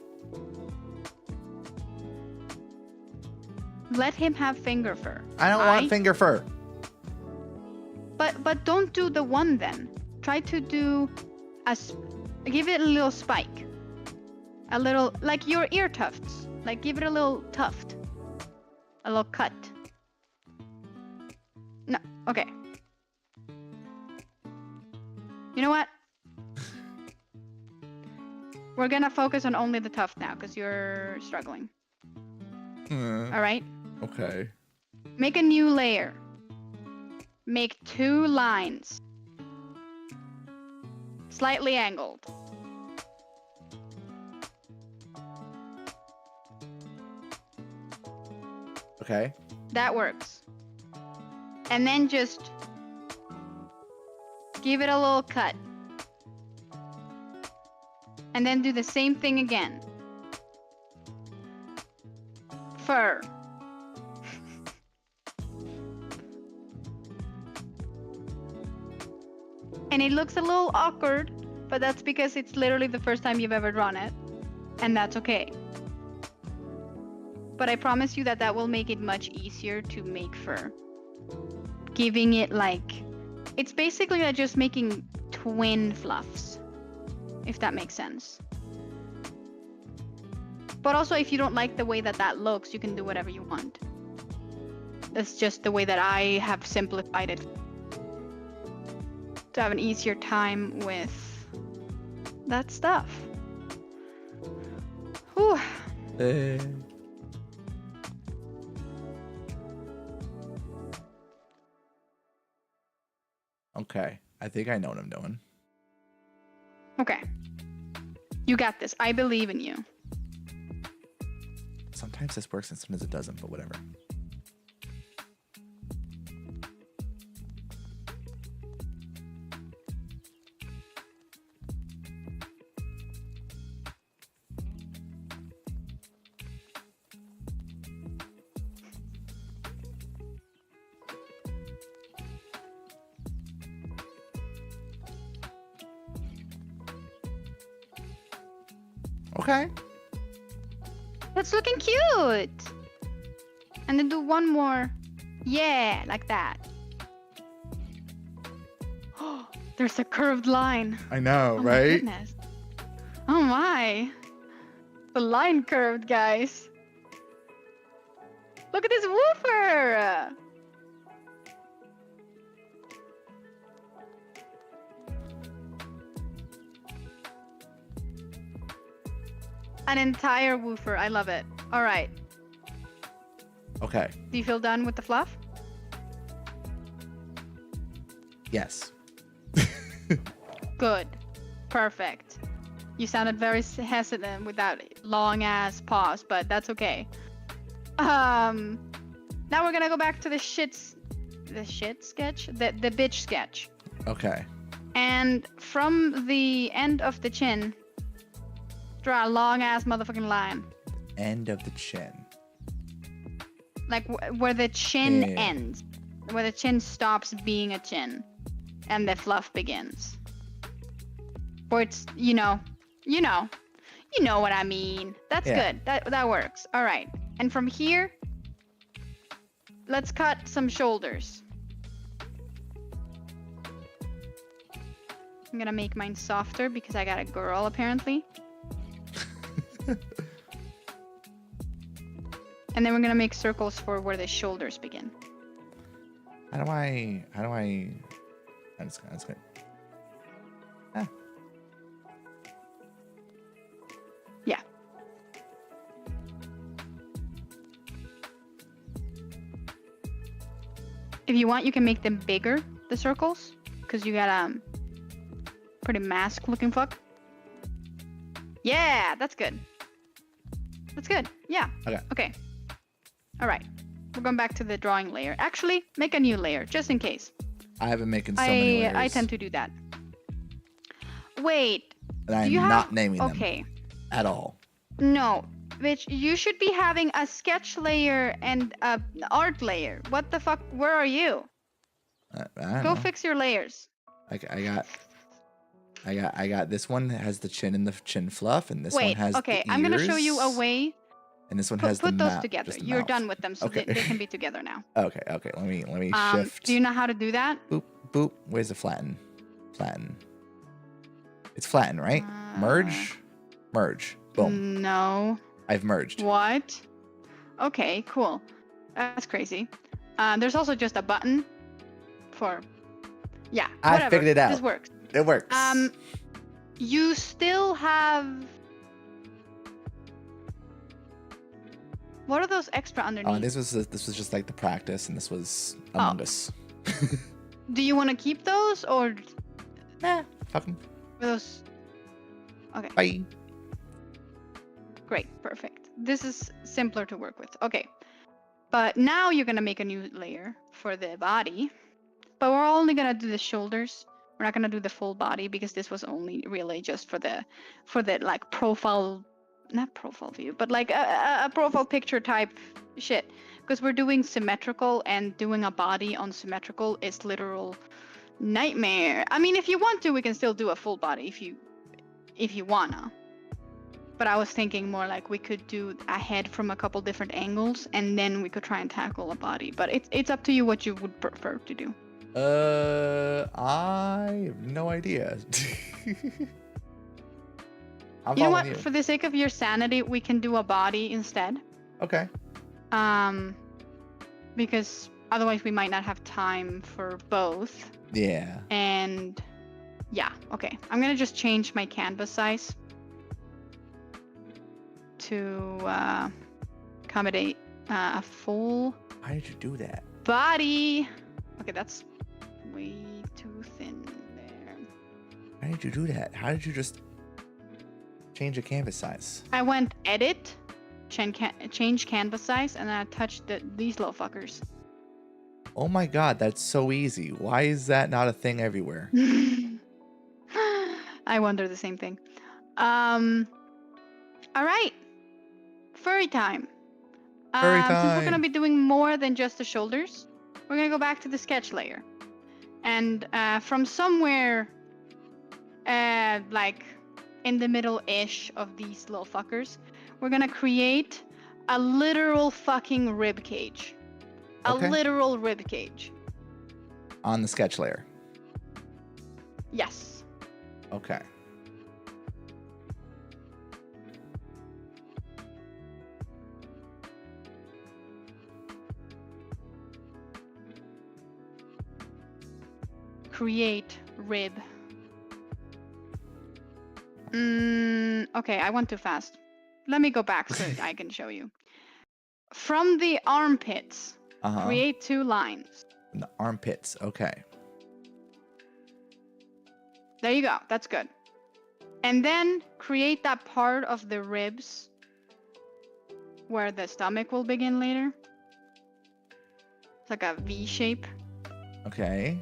Let him have finger fur. I don't want finger fur. But don't do the one then. Try to do give it a little spike. A little, like your ear tufts. Like give it a little tuft. A little cut. No, okay. You know what? We're gonna focus on only the tuft now because you're struggling. All right? Okay. Make a new layer. Make 2 lines. Slightly angled. Okay. That works. And then just give it a little cut. And then do the same thing again. Fur. And it looks a little awkward, but that's because it's literally the first time you've ever drawn it. And that's okay. But I promise you that that will make it much easier to make fur. Giving it like... It's basically like just making twin fluffs. If that makes sense. But also, if you don't like the way that that looks, you can do whatever you want. That's just the way that I have simplified it. To have an easier time with that stuff. Whew. Okay. I think I know what I'm doing. Okay. You got this. I believe in you. Sometimes this works and sometimes it doesn't, but whatever. Okay. That's looking cute. And then do one more. Yeah, like that. Oh, there's a curved line. I know, Oh my right? goodness. Oh my. The line curved, guys. Look at this woofer. An entire woofer. I love it. All right. Okay. Do you feel done with the fluff? Yes. Good. Perfect. You sounded very hesitant with that long ass pause, but that's okay. Now we're gonna go back to the shit sketch, the bitch sketch. Okay. And from the end of the chin, draw a long ass motherfucking line. End of the chin. Like where the chin Yeah. ends, where the chin stops being a chin, and the fluff begins. Or it's you know what I mean. That's Yeah. good. That works. All right. And from here, let's cut some shoulders. I'm gonna make mine softer because I got a girl apparently. And then we're gonna make circles for where the shoulders begin. How do I? That's good. Ah. Yeah. If you want, you can make them bigger, the circles, because you got a pretty mask-looking fuck. Yeah, that's good. That's good. Yeah. Okay. Okay. All right. We're going back to the drawing layer. Actually, make a new layer, just in case. I have been making so many layers. I tend to do that. Wait. And I'm do you not have... naming them Okay. at all. No. Bitch, you should be having a sketch layer and an art layer. What the fuck? Where are you? I don't Go know. fix your layers. I got this one that has the chin and the chin fluff, and this one Wait, has okay, the I'm gonna show you a ears, way. and this one has Put the those mouth, together. just the You're mouth. done with them, so Okay. they can be together now. Okay. Let me shift. Do you know how to do that? Boop boop. Where's the flatten? Flatten. It's flatten, right? Uh, Merge. Boom. No. I've merged. What? Okay, cool. That's crazy. There's also just a button for. Yeah. I Whatever. figured it out. This works. It works. You still have. What are those extra underneath? Oh, this was just like the practice, and this was Among Us. Do you want to keep those or Nah, fuck 'em. those? Okay. Bye. Great, perfect. This is simpler to work with. Okay. But now you're gonna make a new layer for the body. But we're only gonna do the shoulders. We're not gonna do the full body because this was only really just for the like profile, not profile view, but like a profile picture type shit. Because we're doing symmetrical, and doing a body on symmetrical is literal nightmare. I mean, if you want to, we can still do a full body if you wanna. But I was thinking more like we could do a head from a couple different angles, and then we could try and tackle a body. But it's up to you what you would prefer to do. I have no idea. I'm You know what? following you. For the sake of your sanity, we can do a body instead. Okay. Because otherwise we might not have time for both. Yeah. And yeah, okay. I'm gonna just change my canvas size to accommodate a full Why did you do that? body. Okay, that's way too thin there. Why did you do that? How did you just change the canvas size? I went edit, change canvas size, and then I touched these little fuckers. Oh my god, that's so easy. Why is that not a thing everywhere? I wonder the same thing. All right. Furry time. Furry Since we're time. gonna be doing more than just the shoulders, we're gonna go back to the sketch layer, and from somewhere, like in the middle-ish of these little fuckers, we're gonna create a literal fucking rib cage. A Okay. literal rib cage. On the sketch layer. Yes. Okay. Create rib. Okay, I went too fast. Let me go back so I can show you. From the armpits, create 2 lines. In the armpits. Okay. There you go. That's good. And then create that part of the ribs where the stomach will begin later. It's like a V shape. Okay.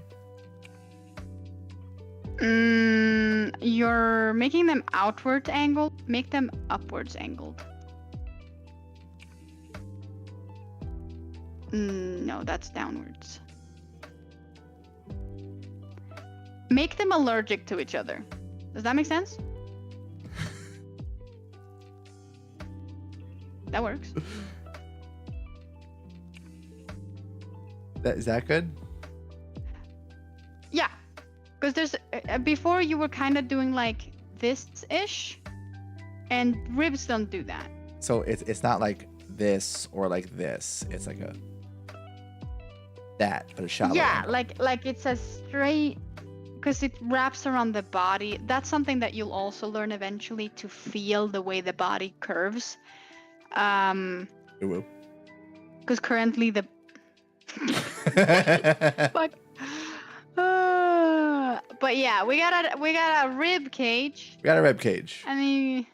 You're making them outward angled. Make them upwards angled. No, that's downwards. Make them allergic to each other. Does that make sense? That works. Is that good? Yeah. Because there's before you were kind of doing like this-ish, and ribs don't do that. So it's not like this or like this. It's like that, but a shallow. Yeah, angle. like it's a straight, because it wraps around the body. That's something that you'll also learn eventually, to feel the way the body curves. Ooh. Because currently the fuck. But yeah, we got a rib cage. We got a rib cage. I mean,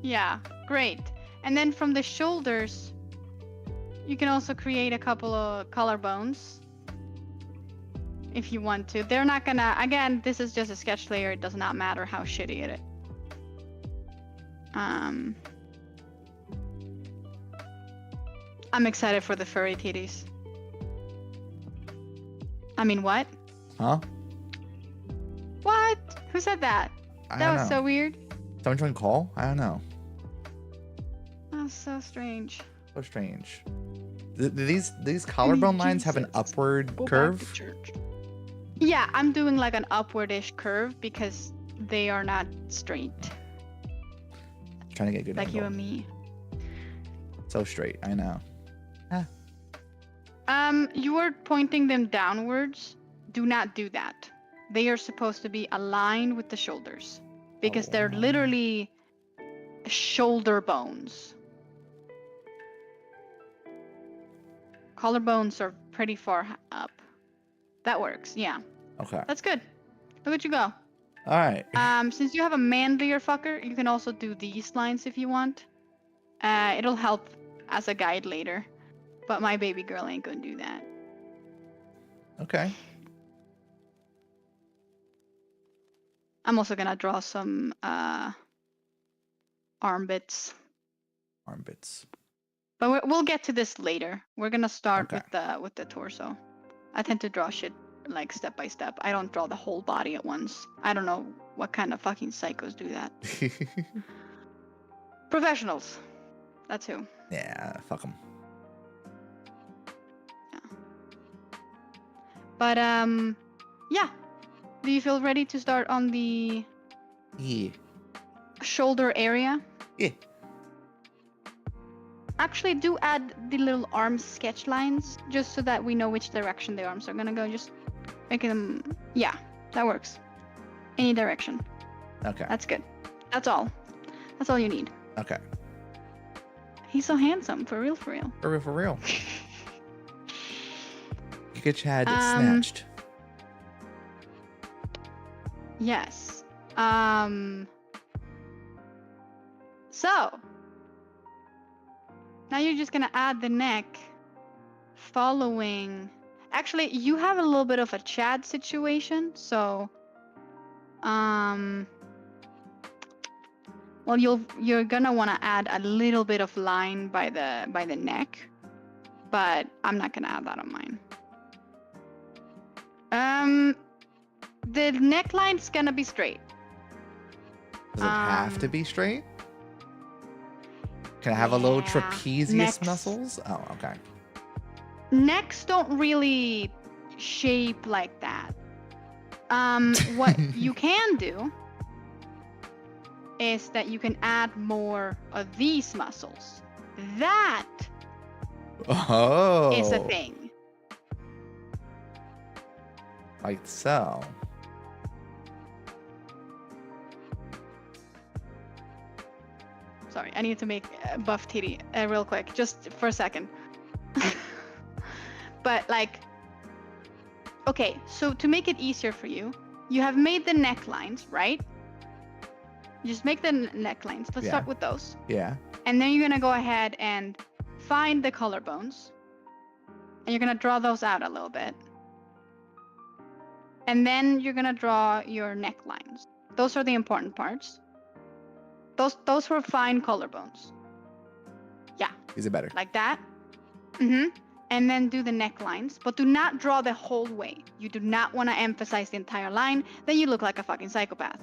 yeah, great. And then from the shoulders, you can also create a couple of collarbones if you want to. They're not gonna, again, this is just a sketch layer. It does not matter how shitty it is. I'm excited for the furry titties. I mean, what? Huh? What? Who said that? That was so weird. Someone join call? I don't know. That was so strange. So strange. Do these collarbone lines have an upward curve? Back to church. Yeah, I'm doing like an upwardish curve because they are not straight. Trying to get a good like angle. you and me. So straight, I know. You are pointing them downwards. Do not do that. They are supposed to be aligned with the shoulders because they're literally shoulder bones. Collarbones are pretty far up. That works, yeah. Okay. That's good. Look at you go. All right. Since you have a manlier fucker, you can also do these lines if you want. It'll help as a guide later. But my baby girl ain't gonna do that. Okay. I'm also gonna draw some arm bits. Arm bits. But we'll get to this later. We're gonna start Okay. with the torso. I tend to draw shit like step by step. I don't draw the whole body at once. I don't know what kind of fucking psychos do that. Professionals. That's who. Yeah, fuck them. But yeah. Do you feel ready to start on the Yeah. shoulder area? Yeah. Actually, do add the little arm sketch lines just so that we know which direction the arms are gonna go. Just making them, yeah, that works. Any direction. Okay. That's good. That's all. That's all you need. Okay. He's so handsome, for real, for real. For real, for real. You get Chad snatched. Yes. So now you're just gonna add the neck following. Actually, you have a little bit of a Chad situation, so well, you're gonna want to add a little bit of line by the neck, but I'm not gonna add that on mine. The neckline's gonna be straight. Does it have to be straight? Can I have a little Yeah. trapezius Necks. muscles? Oh, okay. Necks don't really shape like that. What you can do is that you can add more of these muscles. That Oh. is a thing. Like so. Sorry, I need to make buff titty real quick, just for a second. But like, okay, so to make it easier for you, you have made the necklines, right? Just make the necklines. Let's Yeah. start with those. Yeah. And then you're gonna go ahead and find the collarbones. And you're gonna draw those out a little bit. And then you're gonna draw your necklines. Those are the important parts. Those were fine collarbones. Yeah, Is it better? like that. And then do the necklines, but do not draw the whole way. You do not want to emphasize the entire line. Then you look like a fucking psychopath.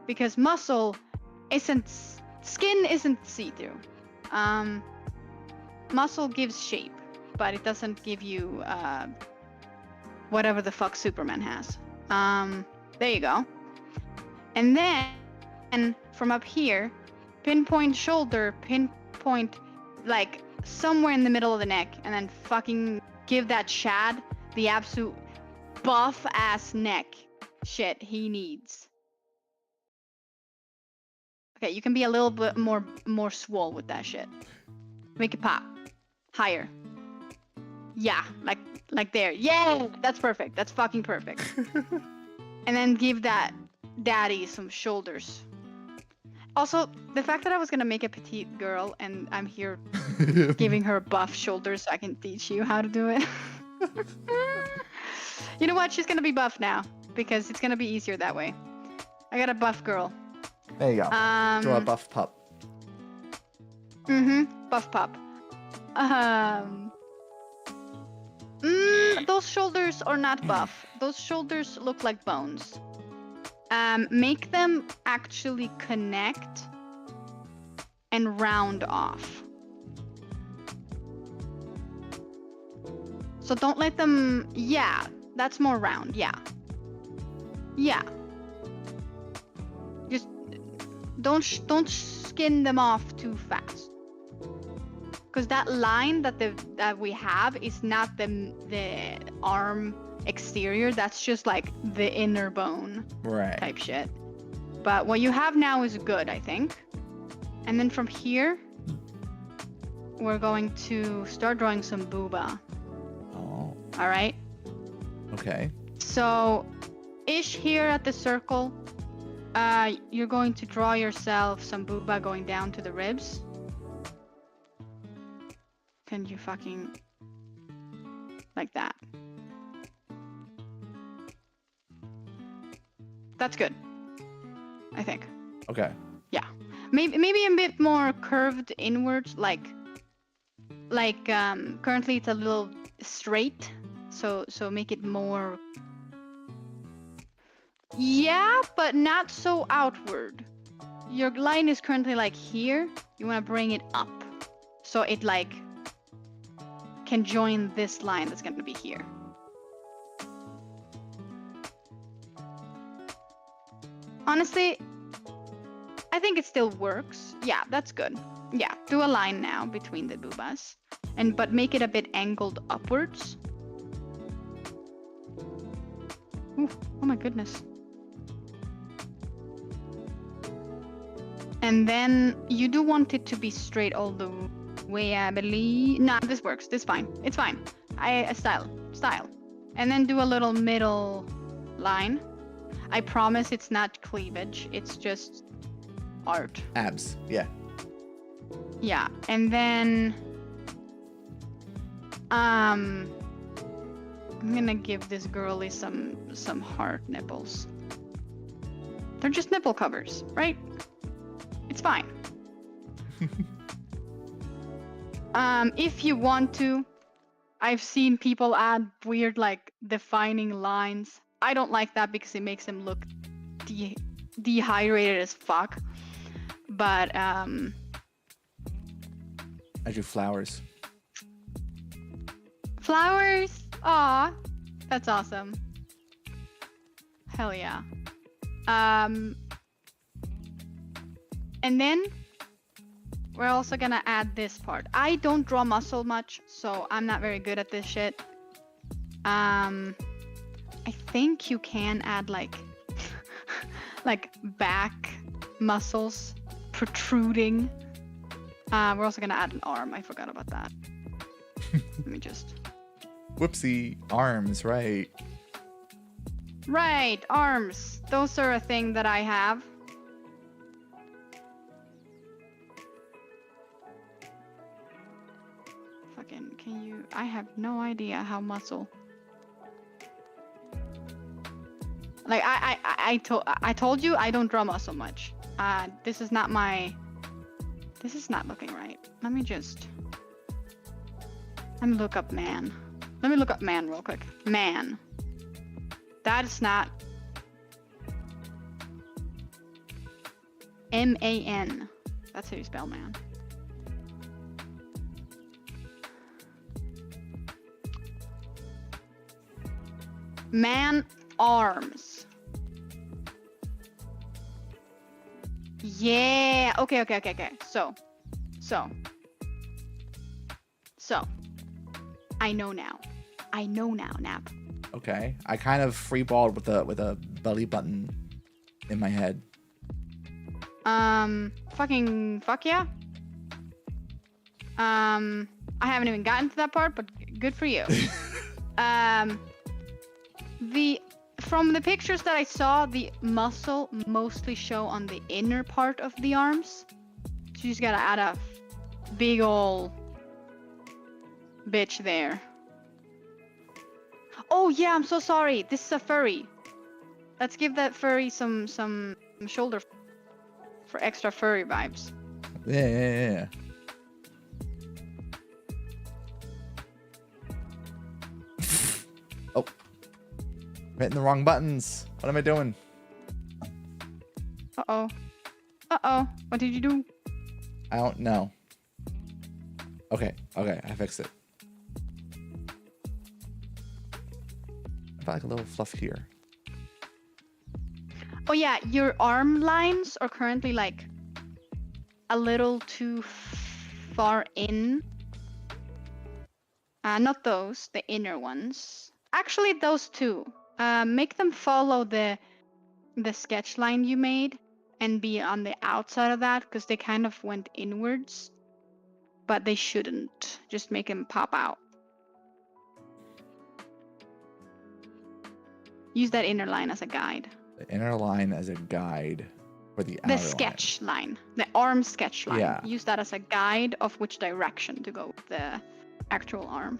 Because skin isn't see-through. Muscle gives shape, but it doesn't give you whatever the fuck Superman has. There you go. And then from up here, pinpoint shoulder, pinpoint like somewhere in the middle of the neck, and then fucking give that Chad the absolute buff ass neck shit he needs. Okay, you can be a little bit more swole with that shit. Make it pop. Higher. Yeah, like there. Yeah, that's perfect. That's fucking perfect. And then give that daddy some shoulders. Also, the fact that I was gonna make a petite girl and I'm here giving her buff shoulders so I can teach you how to do it. You know what? She's gonna be buff now because it's gonna be easier that way. I got a buff girl. There you go. Draw a buff pup. Buff pup. Those shoulders are not buff. Those shoulders look like bones. Make them actually connect and round off. So don't let them, yeah, that's more round, yeah. Yeah. Just don't skin them off too fast. Because that line that we have is not the arm exterior, that's just like the inner bone Right. type shit. But what you have now is good, I think. And then from here, we're going to start drawing some booba. Oh. All right. Okay. So, ish here at the circle, you're going to draw yourself some booba going down to the ribs. Can you fucking like that? That's good, I think. Okay. Yeah, maybe a bit more curved inwards, like currently it's a little straight, so make it more. Yeah, but not so outward. Your line is currently like here. You want to bring it up, so it like can join this line that's going to be here. Honestly, I think it still works. Yeah, that's good. Yeah, do a line now between the boobas, but make it a bit angled upwards. Ooh, oh my goodness. And then you do want it to be straight all the way, I believe. Nah, this works. This fine. It's fine. I style. And then do a little middle line. I promise it's not cleavage. It's just art. Abs. Yeah. Yeah, and then I'm gonna give this girlie some hard nipples. They're just nipple covers, right? It's fine. If you want to, I've seen people add weird like defining lines. I don't like that because it makes them look dehydrated as fuck. But I do flowers. flowers. Aw, that's awesome. Hell yeah. And then we're also gonna add this part. I don't draw muscle much, so I'm not very good at this shit. I think you can add like like back muscles protruding. We're also gonna add an arm. I forgot about that. Let me just. Whoopsie. Arms, right. Right, arms. Those are a thing that I have. Fucking, can you? I have no idea how muscle. Like I told you I don't draw muscle much. This is not my. This is not looking right. Let me look up man. Let me look up man real quick. Man. That's not. M-A-N. That's how you spell man. Man arms. Yeah. Okay. So. I know now, Nap. Okay. I kind of freeballed with a belly button in my head. Fucking fuck yeah. I haven't even gotten to that part, but good for you. From the pictures that I saw, the muscle mostly show on the inner part of the arms. So you just gotta add a big ol' bitch there. Oh yeah, I'm so sorry. This is a furry. Let's give that furry some shoulder for extra furry vibes. Yeah. Oh. I'm hitting the wrong buttons. What am I doing? Uh-oh. What did you do? I don't know. Okay, I fixed it. I felt like a little fluff here. Oh yeah, your arm lines are currently like a little too far in. Not those, the inner ones. Actually, those two. Make them follow the sketch line you made and be on the outside of that because they kind of went inwards. But they shouldn't. Just make them pop out. Use that inner line as a guide. The inner line as a guide for the outer The sketch line. The arm sketch line. Yeah. Use that as a guide of which direction to go with the actual arm.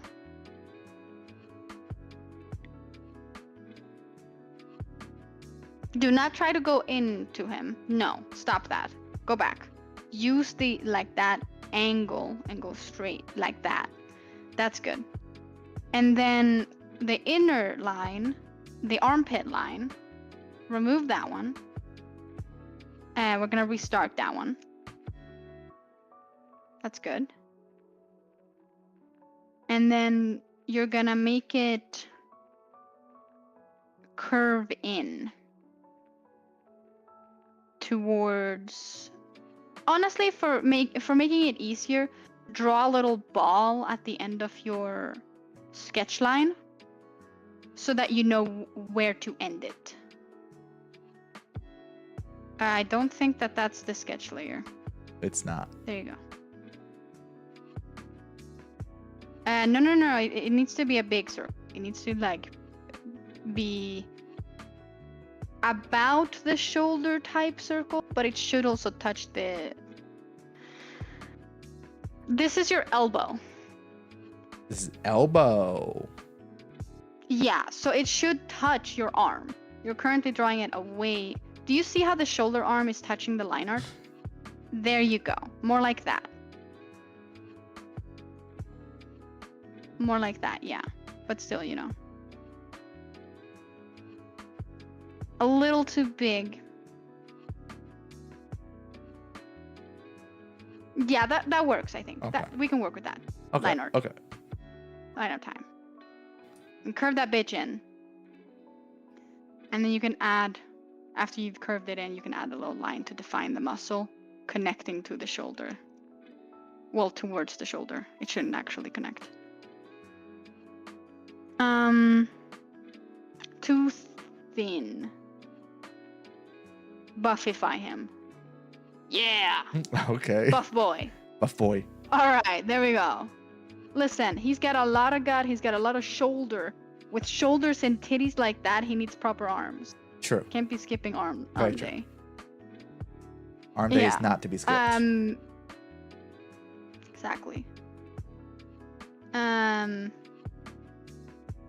Do not try to go into him. No, stop that. Go back. Use the that angle and go straight like that. That's good. And then the inner line, the armpit line, remove that one. And we're gonna restart that one. That's good. And then you're gonna make it curve in towards. Honestly, for making it easier, draw a little ball at the end of your sketch line so that you know where to end it. I don't think that that's the sketch layer. It's not. There you go. No. It needs to be a big circle. It needs to be about the shoulder type circle, but it should also touch the. This is your elbow. This is elbow. Yeah, so it should touch your arm. You're currently drawing it away. Do you see how the shoulder arm is touching the line art? There you go. More like that. More like that, yeah. But still, you know. A little too big. Yeah, that works. I think Okay. that we can work with that. Okay. Line art. Okay. Line of time. And curve that bitch in. And then you can add, after you've curved it in, you can add a little line to define the muscle connecting to the shoulder. Well, towards the shoulder. It shouldn't actually connect. Too thin. Buffify him. Yeah. Okay. Buff boy. Buff boy. All right, there we go. Listen, he's got a lot of gut. He's got a lot of shoulder. With shoulders and titties like that, he needs proper arms. True. Can't be skipping arm Very true. day. Arm day Yeah. is not to be skipped. Exactly.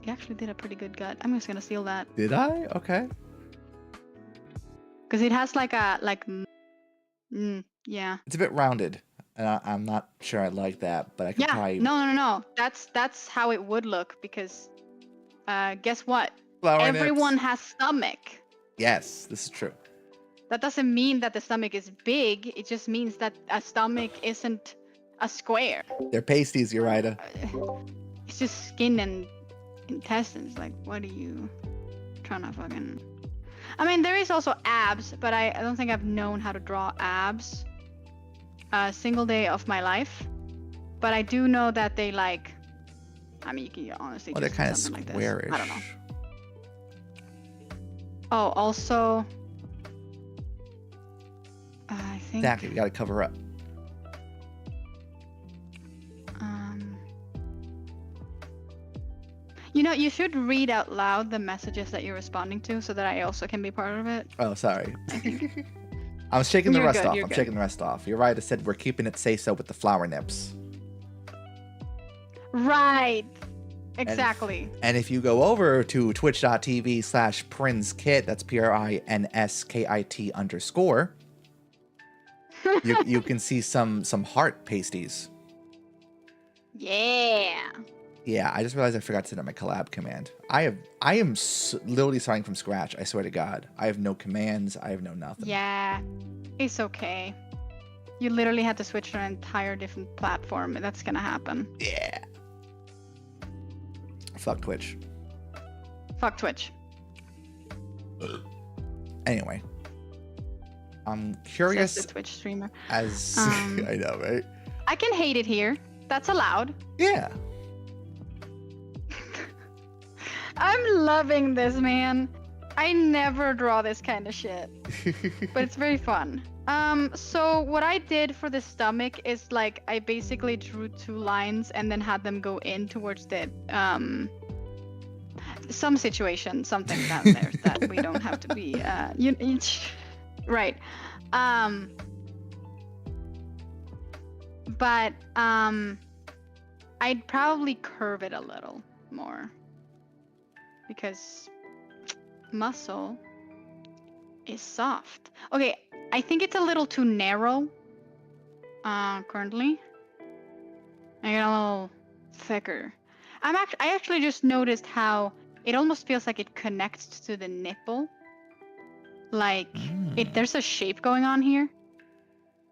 You actually did a pretty good gut. I'm just gonna steal that Did I? Okay. because it has like a yeah. It's a bit rounded, and I'm not sure I like that, but I could Yeah. probably. No. That's how it would look because guess what? Flower Everyone nips. has stomach. Yes, this is true. That doesn't mean that the stomach is big. It just means that a stomach isn't a square. They're pasties, Urida. It's just skin and intestines. Like, what are you trying to fucking... I mean, there is also abs, but I don't think I've known how to draw abs a single day of my life. But I do know that they like... I mean, you can honestly Well, they're just do kind of something like this. squarish. I don't know. Oh, also... I think... Exactly. You gotta cover up. You know, you should read out loud the messages that you're responding to so that I also can be part of it. Oh, sorry. I was shaking the You're rest good, off. you're I'm good. shaking the rest off. Urida said we're keeping it say-so with the flower nips. Right. Exactly. And if you go over to twitch.tv/PrinsKit, that's PRINSKIT_, you can see some heart pasties. Yeah. Yeah, I just realized I forgot to set up my collab command. I am literally starting from scratch. I swear to God, I have no commands. I have no nothing. Yeah. It's okay. You literally had to switch to an entire different platform. That's gonna happen. Yeah. Fuck Twitch. Fuck Twitch. Anyway, I'm Says curious the Twitch streamer. as I know, right? I can hate it here. That's allowed. Yeah. I'm loving this, man. I never draw this kind of shit, but it's very fun. So what I did for the stomach is like I basically drew 2 lines and then had them go in towards the some situation, something down there that we don't have to be right. But I'd probably curve it a little more because muscle is soft. Okay, I think it's a little too narrow currently. I get a little thicker. I actually just noticed how it almost feels like it connects to the nipple. Like there's a shape going on here.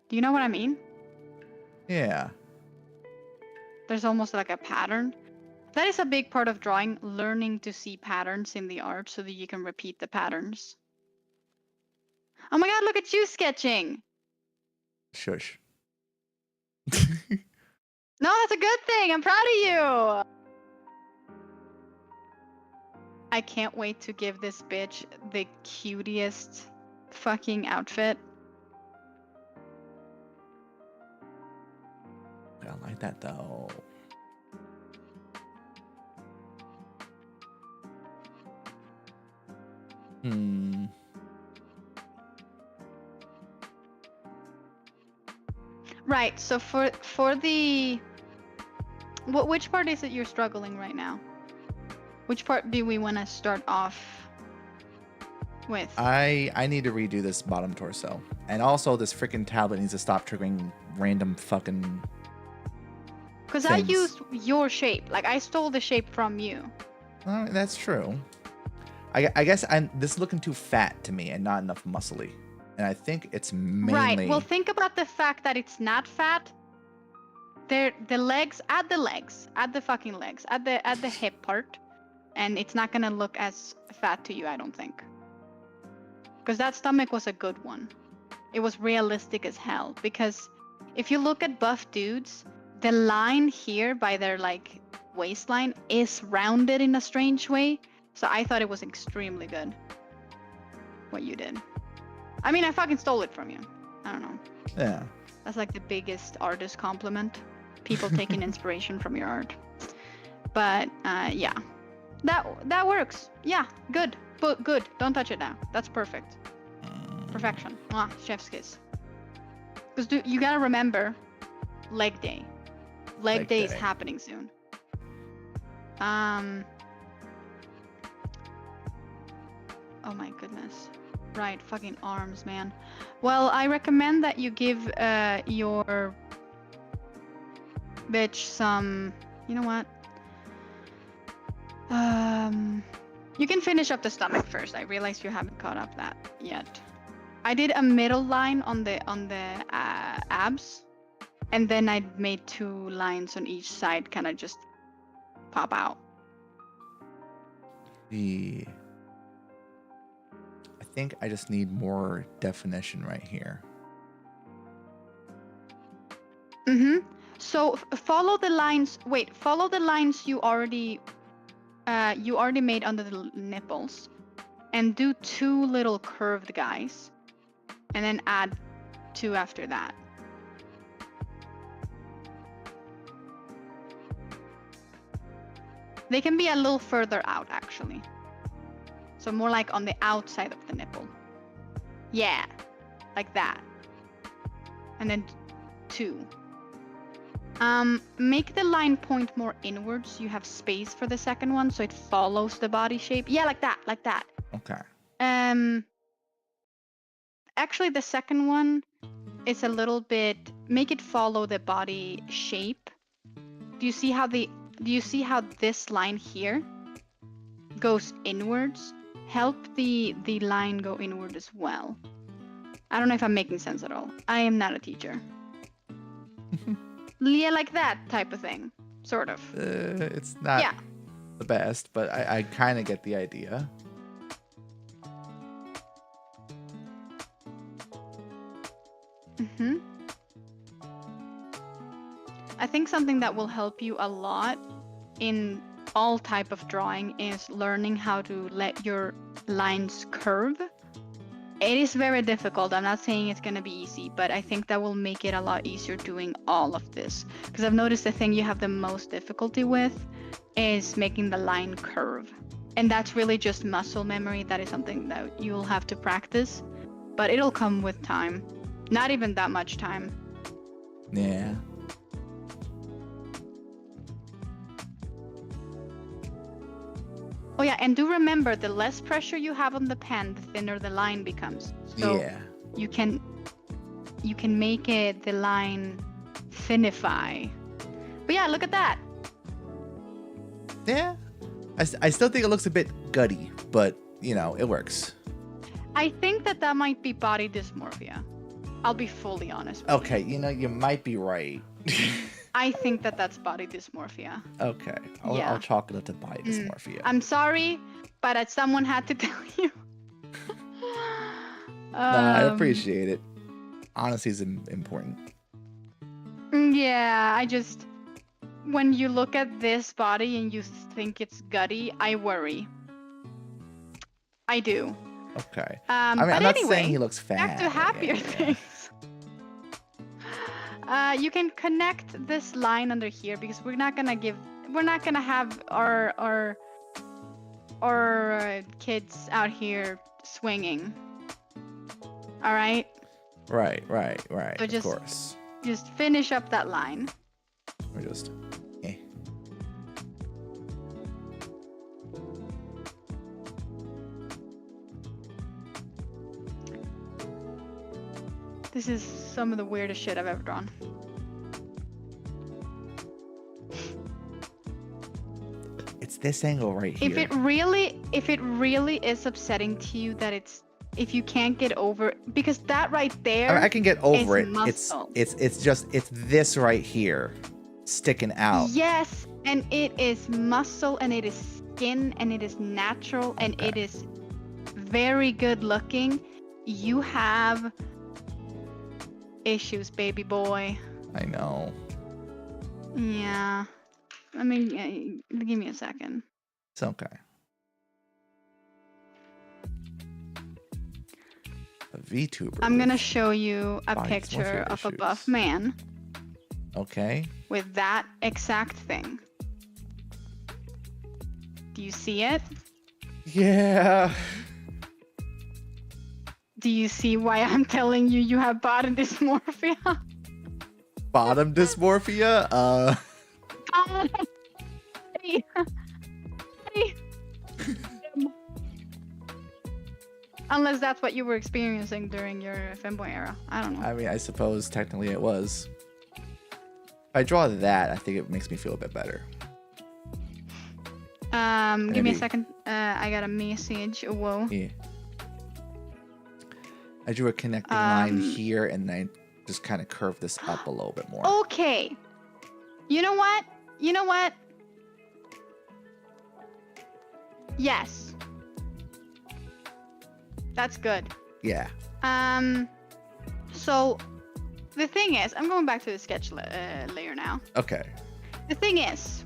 Do you know what I mean? Yeah. There's almost like a pattern. That is a big part of drawing, learning to see patterns in the art so that you can repeat the patterns. Oh my god, look at you sketching! Shush. No, that's a good thing. I'm proud of you. I can't wait to give this bitch the cutest fucking outfit. I don't like that though. Right, so for the... which part is it you're struggling right now? Which part do we want to start off with? I need to redo this bottom torso. And also this freaking tablet needs to stop triggering random fucking Because I things. used your shape. Like, I stole the shape from you. That's true. I guess this is looking too fat to me and not enough muscly. And I think it's Right. mainly Well, think about the fact that it's not fat. The legs, add the fucking legs, add the hip part, and it's not gonna look as fat to you, I don't think. Because that stomach was a good one. It was realistic as hell. Because if you look at buff dudes, the line here by their like waistline is rounded in a strange way. So I thought it was extremely good. What you did. I mean, I fucking stole it from you. I don't know. yeah. That's like the biggest artist compliment. People taking inspiration from your art. But yeah, that works. Yeah, good. But good. Don't touch it now. That's perfect. Perfection. Mwah, chef's kiss. Because you gotta remember, leg day. Leg day is happening soon. Oh my goodness. Right, fucking arms, man. Well, I recommend that you give your bitch some. You know what? You can finish up the stomach first. I realize you haven't caught up that yet. I did a middle line on the abs, and then I made 2 lines on each side, kind of just pop out. I think I just need more definition right here. So follow the lines. Wait, follow the lines you already made under the nipples, and do 2 little curved guys, and then add 2 after that. They can be a little further out, actually. So more like on the outside of the nipple. Yeah, like that. And then 2. Make the line point more inwards so you have space for the second one, so it follows the body shape. Yeah, like that, like that. Okay. Actually, the second one is a little bit. Make it follow the body shape. Do you see how this line here goes inwards? Help the line go inward as well. I don't know if I'm making sense at all. I am not a teacher. Yeah, like that type of thing, sort of. It's not the best, but I kind of get the idea. I think something that will help you a lot in all type of drawing is learning how to let your lines curve. It is very difficult. I'm not saying it's going to be easy, but I think that will make it a lot easier doing all of this. Because I've noticed the thing you have the most difficulty with is making the line curve. And that's really just muscle memory. That is something that you'll have to practice, but it'll come with time. Not even that much time. Yeah. Oh yeah, and do remember, the less pressure you have on the pen, the thinner the line becomes. So yeah. you can make it the line thinify. But yeah, look at that. Yeah. I still think it looks a bit gutty, but you know, it works. I think that might be body dysmorphia. I'll be fully honest with Okay, you know, you might be right. I think that that's body dysmorphia. Okay, I'll chalk it up to body dysmorphia. I'm sorry, but someone had to tell you. Nah, I appreciate it. Honesty is important. Yeah, when you look at this body and you think it's gutty, I worry. I do. Okay. But I'm not anyway, saying he looks fat. back to happier things. You can connect this line under here because we're not gonna have our kids out here swinging. All right. Right. So of course. Just finish up that line. We're just. This is some of the weirdest shit I've ever drawn. It's this angle right here. If it really is upsetting to you that it's if you can't get over, because that right I there mean, I can get over it. muscle. It's just this right here sticking out. Yes, and it is muscle, and it is skin, and it is natural, and Okay. it is very good looking. You have issues, baby boy. I know. Yeah. I mean, give me a second. It's okay. A VTuber. I'm gonna with show you a body picture dysmorphia of a issues. buff man Okay. with that exact thing. Do you see it? Yeah. Do you see why I'm telling you you have body dysmorphia? Bottom dysmorphia. Hey. Hey. Unless that's what you were experiencing during your femboy era. I don't know. I mean, I suppose technically it was. If I draw that, I think it makes me feel a bit better. Give me Maybe. a second. I got a message. Whoa. Yeah. I drew a connecting line here, and then I just kind of curved this up a little bit more. Okay. You know what? You know what? Yes. That's good. Yeah. So the thing is, I'm going back to the sketch layer now. Okay. The thing is,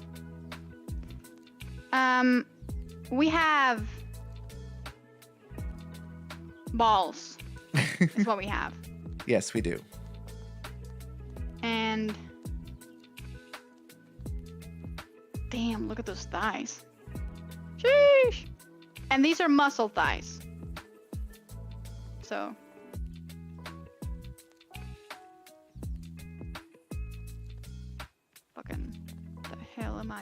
we have balls. Is what we have. Yes, we do. And damn, look at those thighs. Sheesh. And these are muscle thighs. So fucking the hell am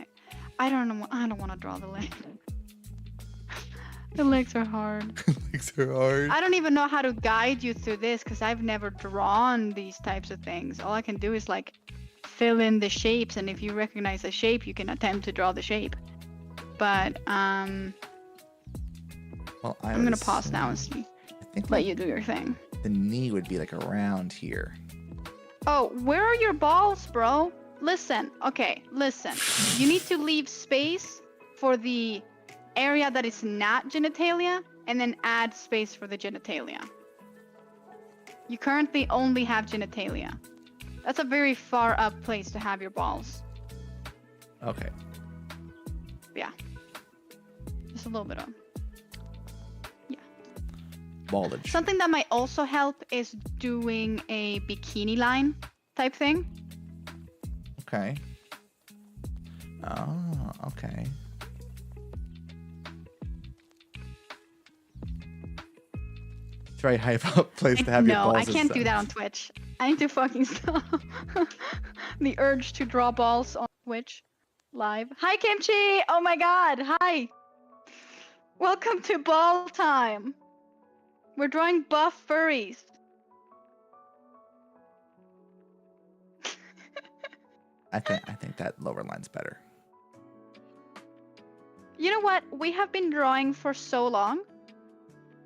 I don't know. I don't want to draw the leg. The legs are hard. Legs are hard. I don't even know how to guide you through this because I've never drawn these types of things. All I can do is like fill in the shapes, and if you recognize a shape, you can attempt to draw the shape. But Well, I'm gonna pause now and see. I think Let you do your thing. the knee would be like around here. Oh, where are your balls, bro? Listen, okay, listen. You need to leave space for the area that is not genitalia, and then add space for the genitalia. You currently only have genitalia. That's a very far up place to have your balls. Okay. Yeah. Just a little bit of. Baldage. Something that might also help is doing a bikini line type thing. Okay. Oh, okay. It's very high up place to have your balls. No, I can't do that on Twitch. I need to fucking stop. The urge to draw balls on Twitch live. Hi, Kimchi! Oh my god, hi! Welcome to ball time. We're drawing buff furries. I think that lower line's better. You know what? We have been drawing for so long.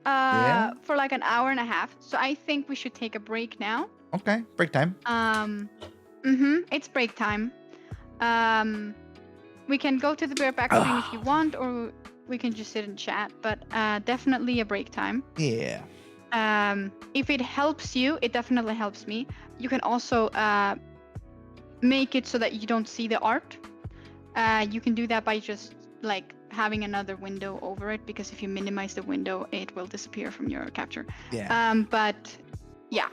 Yeah? For like an hour and a half. So I think we should take a break now. Okay, break time. It's break time. We can go to the bareback screen if you want, or we can just sit and chat. But definitely a break time. Yeah. If it helps you, it definitely helps me. You can also make it so that you don't see the art. You can do that by just like having another window over it, because if you minimize the window, it will disappear from your capture. Yeah. But yeah.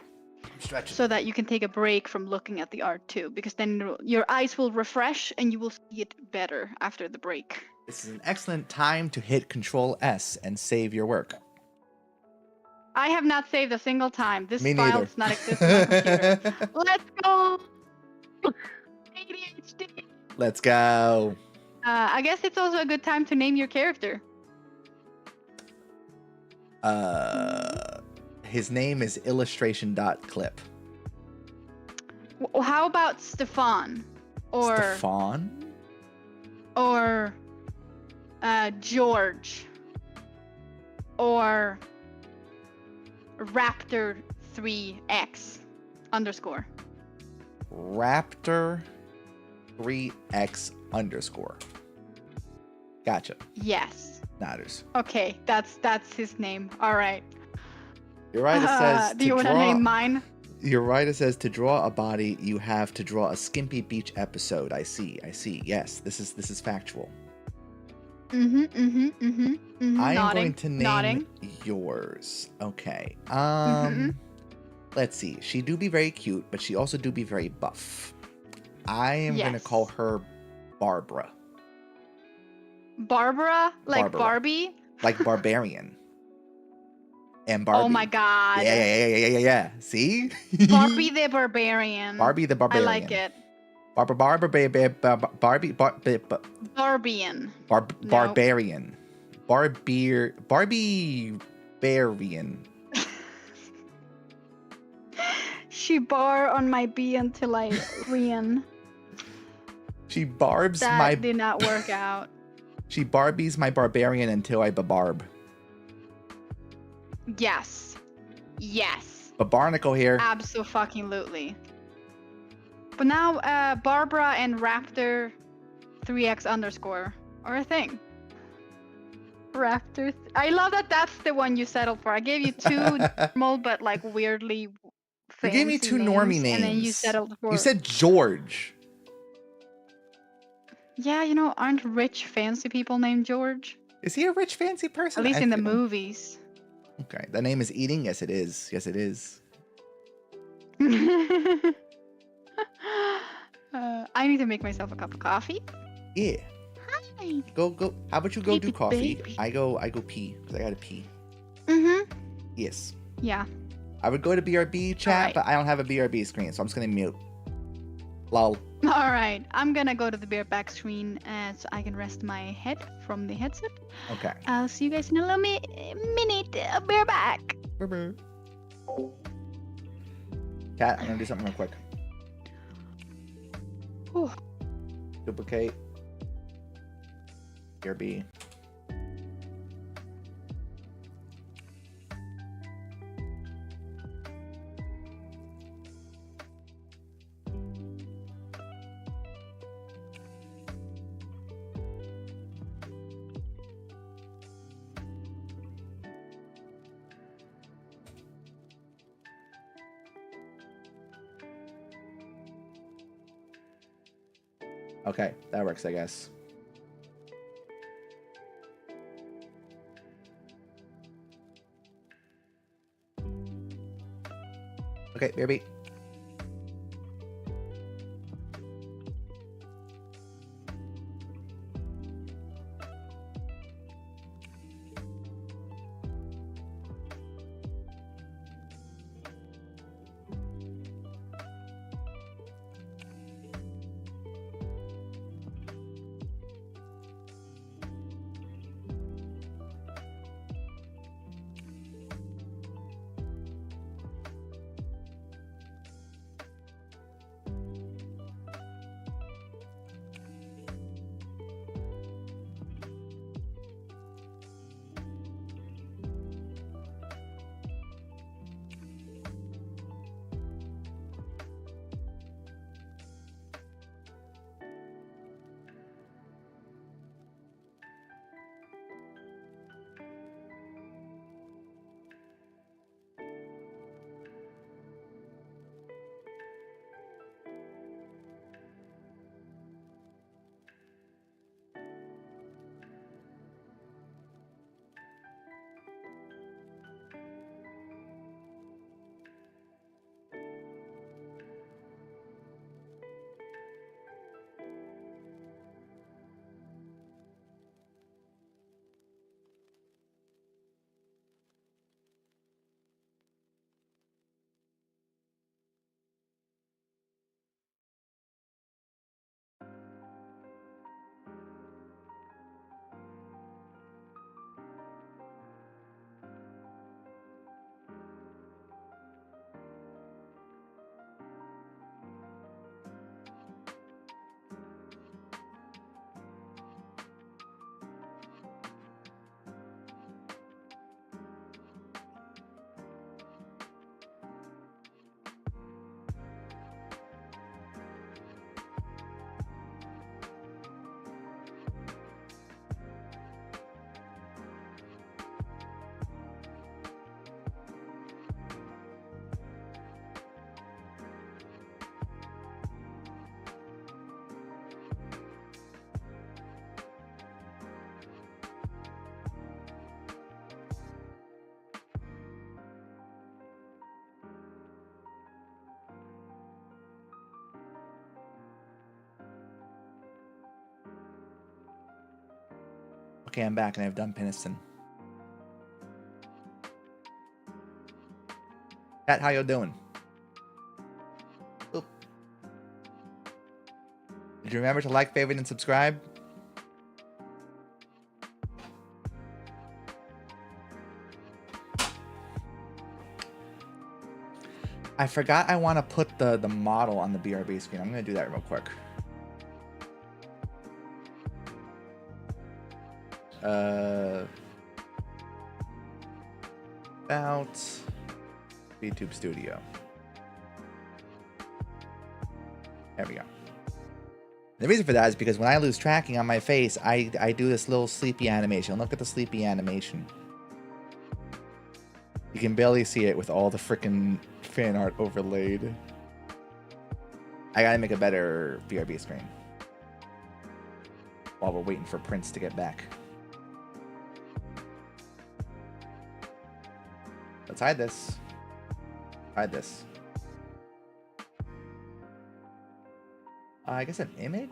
Stretch it. So that you can take a break from looking at the art too, because then your eyes will refresh and you will see it better after the break. This is an excellent time to hit Control S and save your work. I have not saved a single time. This Me file neither. does not exist on my computer. Let's go! ADHD! Let's go. I guess it's also a good time to name your character. His name is illustration.clip. How about Stefan? Or Stefan? Or George? Or Raptor 3X underscore. Raptor 3X underscore. Gotcha. Yes. Nodders. Okay, that's his name. All right. You're right. It says Do you want to name mine? You're right. It says to draw a body, you have to draw a skimpy beach episode. I see. Yes, this is factual. I'm I am going to name nodding. yours. Okay. Mhm. Let's see. She do be very cute, but she also do be very buff. I am gonna Yes. call her Barbara. Barbara, like Barbara. Barbie. Like barbarian. And Barbie. Oh my god. Yeah. See? Barbie the Barbarian. Barbie the barbarian. I like it. Barbie. Barbian. No. Barbarian. Barbarian. She bar on my B until I ran. She barbs That my. did not work out. She Barbies my barbarian until I barb. Yes. Barnacle here. Absolutely. But now, Barbara and Raptor 3X underscore are a thing. Raptor. I love that that's the one you settled for. I gave you two normal but like weirdly You gave me fancy two normie names. and then you settled for. You said George. Yeah, you know, aren't rich fancy people named George? Is he a rich fancy person? At least I in the feel- movies. Okay, the name is Eating. Yes, it is. I need to make myself a cup of coffee. Yeah. Hi. Go. How about you go do Baby, coffee? baby. I go pee because I gotta pee. Mm-hmm. Yes. Yeah. I would go to BRB chat, Alright. but I don't have a BRB screen, so I'm just gonna mute. Lol. All right. I'm gonna go to the beer back screen so I can rest my head from the headset. Okay. I'll see you guys in a little minute. Beer back. Bye. Cat, I'm gonna do something real quick. Whew. Duplicate. BRB. Okay, that works, I guess. Okay, BRB. Okay, I'm back and I've done Peniston. Chat, how you doing? Oop. Did you remember to like, favorite, and subscribe? I forgot I want to put the model on the BRB screen. I'm going to do that real quick. About YouTube Studio. There we go. The reason for that is because when I lose tracking on my face, I do this little sleepy animation. Look at the sleepy animation. You can barely see it with all the freaking fan art overlaid. I gotta make a better BRB screen while we're waiting for Prince to get back. Let's hide this. Hide this. I guess an image?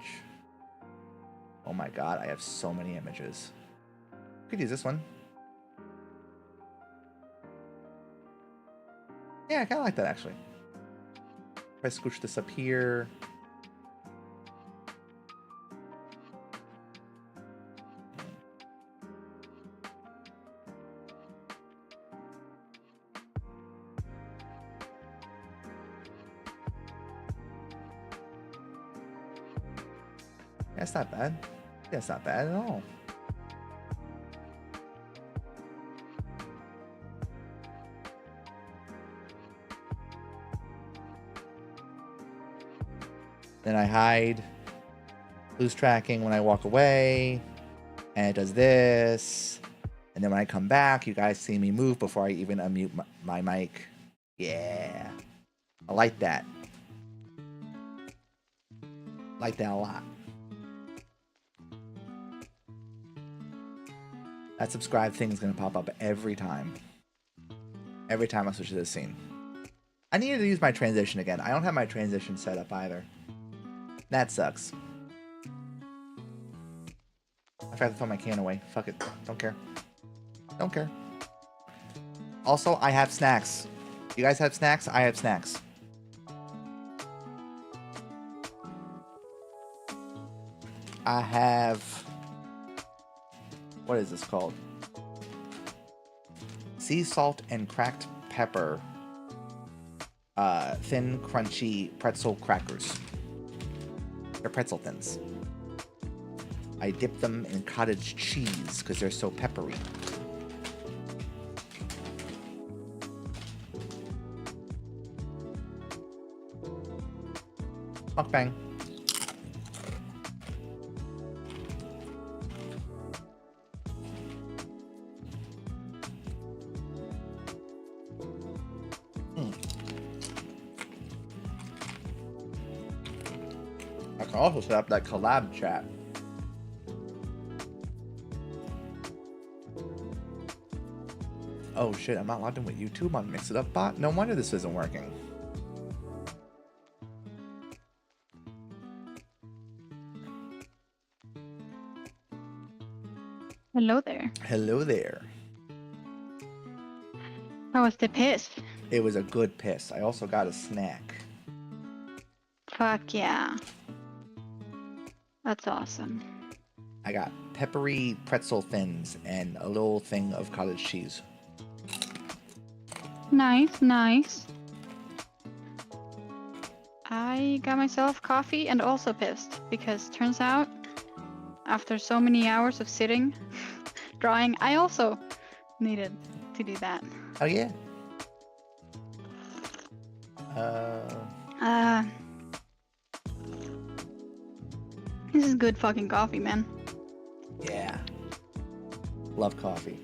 Oh my god, I have so many images. Could use this one. Yeah, I kind of like that actually. If I scooch this up here. That's not bad. That's not bad at all. Then I hide, lose tracking when I walk away, and it does this. And then when I come back, you guys see me move before I even unmute my mic. Yeah, I like that. Like that a lot. That subscribe thing is going to pop up every time. Every time I switch to this scene. I needed to use my transition again. I don't have my transition set up either. That sucks. I forgot to throw my can away. Fuck it. Don't care. Don't care. Also, I have snacks. You guys have snacks? I have snacks. I have... What is this called? Sea salt and cracked pepper. Thin, crunchy pretzel crackers. They're pretzel thins. I dip them in cottage cheese because they're so peppery. Mukbang. I can also set up that collab chat. Oh shit, I'm not logged in with YouTube on Mix It Up bot? No wonder this isn't working. Hello there. Hello there. How was the piss? It was a good piss. I also got a snack. Fuck yeah. That's awesome. I got peppery pretzel thins and a little thing of cottage cheese. Nice, nice. I got myself coffee and also pissed because turns out after so many hours of sitting drawing, I also needed to do that. Oh yeah. This is good fucking coffee, man. Yeah. Love coffee.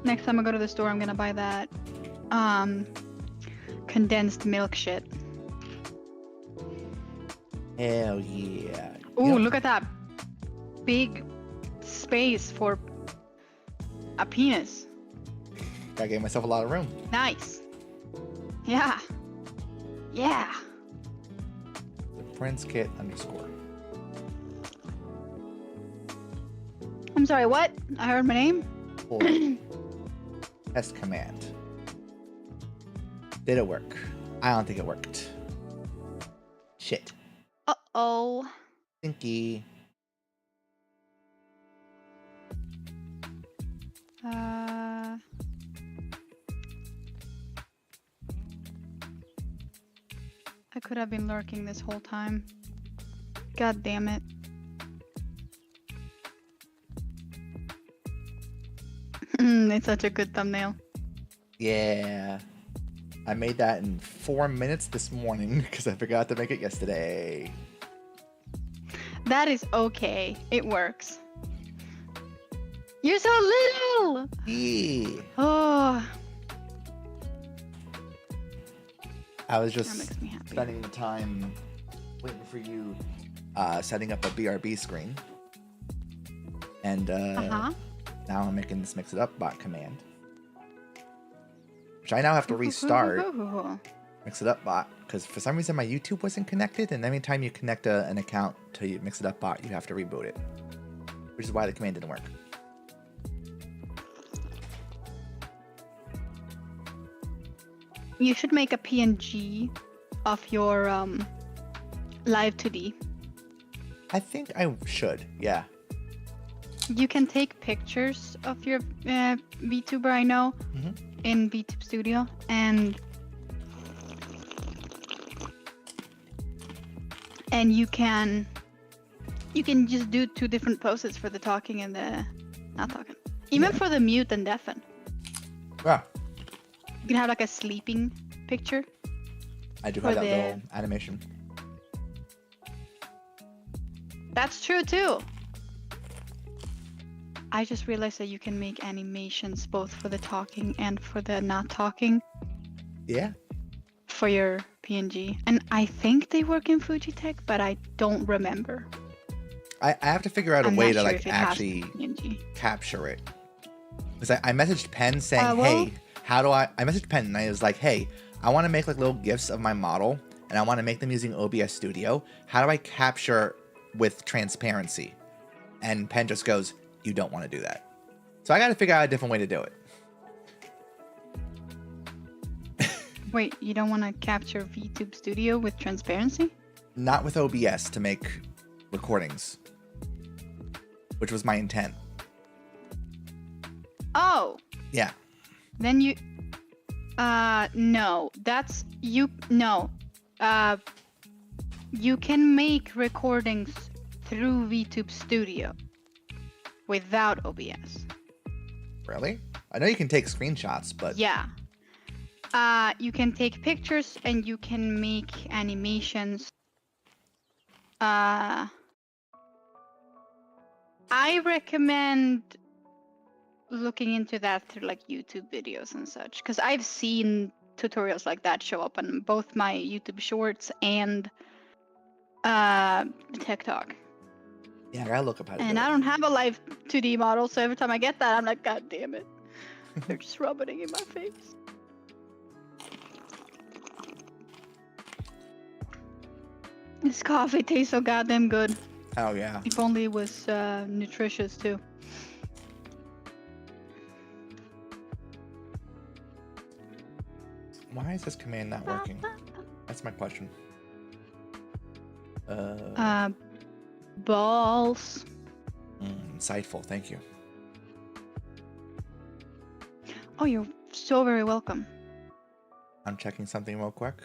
Next time I go to the store, I'm gonna buy that condensed milk shit. Hell yeah. Ooh, look at that big space for a penis. I gave myself a lot of room. Nice. Yeah. Yeah. The Prins Kit _. I'm sorry, what? I heard my name? Hold. Test command. Did it work? I don't think it worked. Shit. Uh-oh. Stinky. I could have been lurking this whole time. God damn it. It's such a good thumbnail. Yeah. I made that in 4 minutes this morning because I forgot to make it yesterday. That is okay. It works. You're so little! Yeah. Oh, I was that just makes me happy. spending the time waiting for you setting up a BRB screen. And Uh-huh. now I'm making this mix it up bot command. Which I now have to restart mix it up bot because for some reason my YouTube wasn't connected, and every time you connect an account to mix it up bot, you have to reboot it. Which is why the command didn't work. You should make a PNG of your live 2D. I think I should, yeah. You can take pictures of your VTuber, I know, in VTube Studio, and you can just do 2 different poses for the talking and the not talking. Even for the mute and deafen. Yeah. You can have like a sleeping picture. I do For have that the- little animation. That's true too. I just realized that you can make animations both for the talking and for the not talking Yeah. for your PNG. And I think they work in Fujitech, but I don't remember. I have to figure out a I'm way not to sure like if it has actually PNG. capture it. Because I messaged Penn saying, well- hey, how do I messaged Penn and I was like, hey, I want to make like little GIFs of my model and I want to make them using OBS Studio. How do I capture with transparency? And Penn just goes, you don't want to do that. So I got to figure out a different way to do it. Wait, you don't want to capture VTube Studio with transparency? Not with OBS to make recordings, which was my intent. Oh, Yeah. then you no, that's you no. You can make recordings through VTube Studio without OBS. Really? I know you can take screenshots, but Yeah. You can take pictures and you can make animations. I recommend looking into that through like YouTube videos and such, because I've seen tutorials like that show up on both my YouTube Shorts and TikTok. yeah, I gotta look up how to And do I it. don't have a live 2D model, so every time I get that, I'm like, God damn it. They're just rubbing in my face. This coffee tastes so goddamn good. Oh yeah. If only it was nutritious too. Why is this command not working? That's my question. Balls. Insightful, thank you. Oh, you're so very welcome. I'm checking something real quick.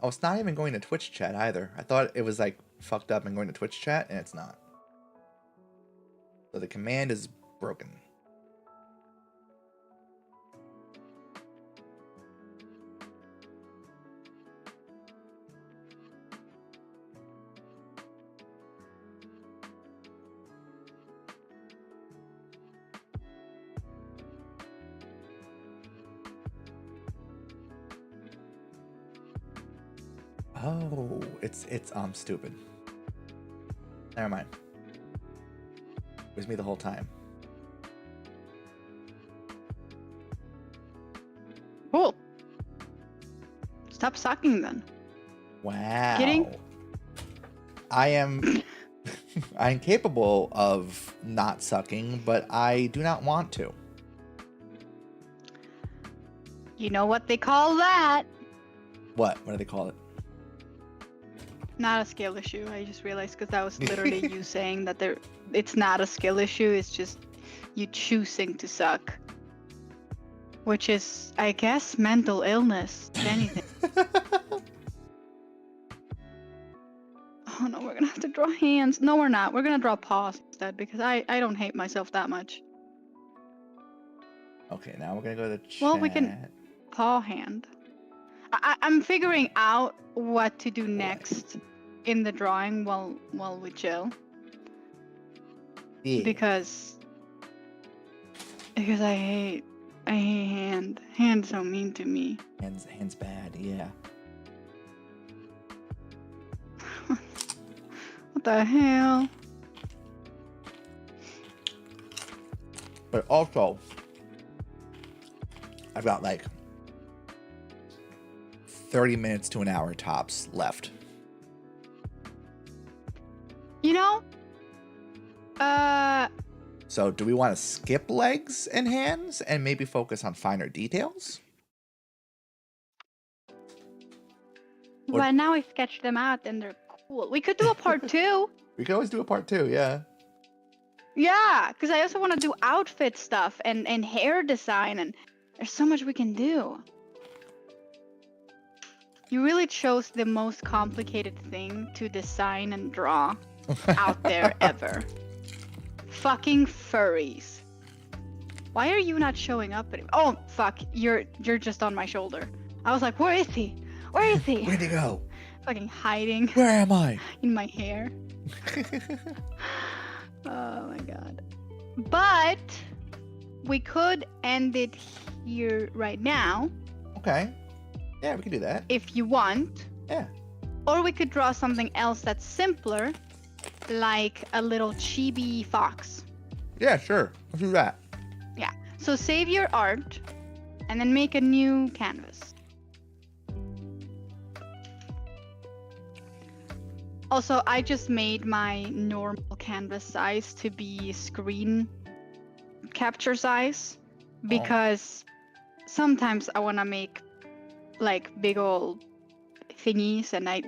Oh, it's not even going to Twitch chat either. I thought it was like fucked up and going to Twitch chat, and it's not. So the command is broken. Oh, it's stupid. Never mind. It was me the whole time. Cool. Stop sucking then. Wow. Kidding? I am I'm capable of not sucking, but I do not want to. You know what they call that? What? What do they call it? Not a skill issue. I just realized because that was literally you saying that it's not a skill issue. It's just you choosing to suck, which is, I guess, mental illness. If anything. Oh no, we're gonna have to draw hands. No, we're not. We're gonna draw paws instead because I don't hate myself that much. Okay, now we're gonna go to the chat. Well, we can paw hand. I'm figuring out what to do next in the drawing while we chill. Yeah. Because I hate hand. Hand's so mean to me. Hands bad, yeah. What the hell? But also, I've got like 30 minutes to an hour tops left. You know? So do we want to skip legs and hands and maybe focus on finer details? Well, now I sketched them out and they're cool. We could do a part 2. We could always do a part 2, yeah. Yeah, because I also want to do outfit stuff and hair design, and there's so much we can do. You really chose the most complicated thing to design and draw out there ever. Fucking furries. Why are you not showing up anymore? Oh, fuck. You're just on my shoulder. I was like, where is he? Where is he? Where'd he go? Fucking hiding Where am I? in my hair. Oh my god. But we could end it here right now. Okay. Yeah, we can do that. If you want. Yeah. Or we could draw something else that's simpler, like a little chibi fox. Yeah, sure. Let's do that. Yeah. So save your art and then make a new canvas. Also, I just made my normal canvas size to be screen capture size because sometimes I want to make like big old thingies and I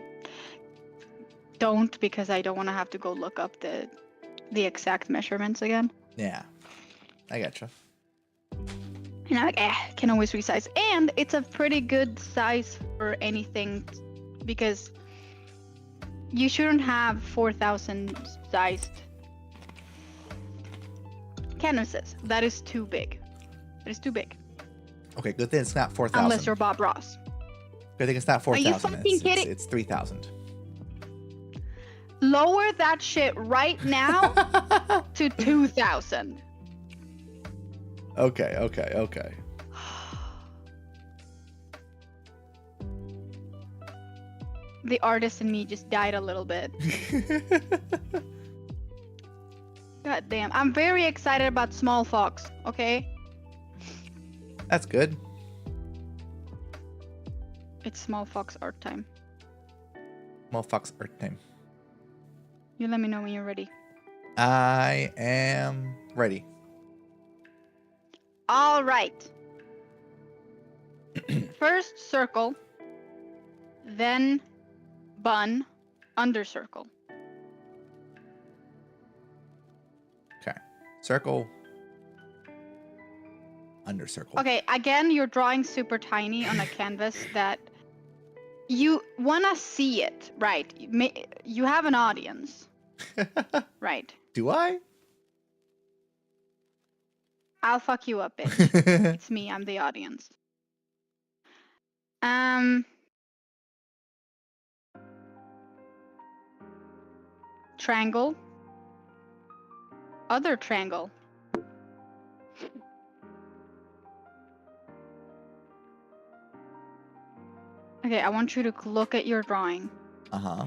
don't because I don't want to have to go look up the exact measurements again. Yeah. I gotcha. And I'm like, can always resize. And it's a pretty good size for anything because you shouldn't have 4,000 sized canvases. That is too big. That is too big. Okay, good thing it's not 4,000. Unless you're Bob Ross. Good thing it's not Are you 4,000. fucking kidding? It's 3,000. Lower that shit right now to 2,000. Okay. The artist in me just died a little bit. God damn. I'm very excited about Small Fox, okay? That's good. It's Small Fox art time. Motherfucks Earth time. You let me know when you're ready. I am ready. All right. First circle, then bun, under circle. Okay. Circle. Under circle. Okay, again, you're drawing super tiny on a canvas that you want to see it, right? You have an audience, right? Do I? I'll fuck you up, bitch. It's me, I'm the audience. Triangle. Other triangle. Okay, I want you to look at your drawing. Uh-huh.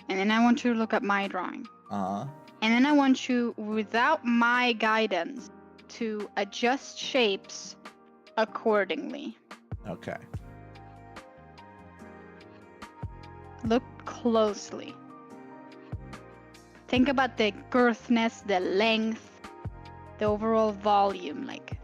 And then I want you to look at my drawing. Uh-huh. And then I want you, without my guidance, to adjust shapes accordingly. Okay. Look closely. Think about the girthness, the length, the overall volume, like.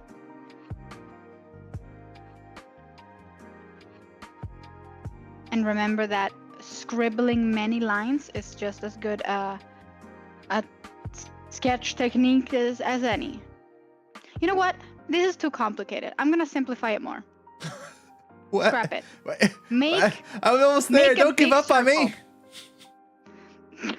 And remember that scribbling many lines is just as good a sketch technique as any. You know what? This is too complicated. I'm gonna simplify it more. What? Scrap it. What? Make. I'm almost there. make a Don't give big up on me. circle.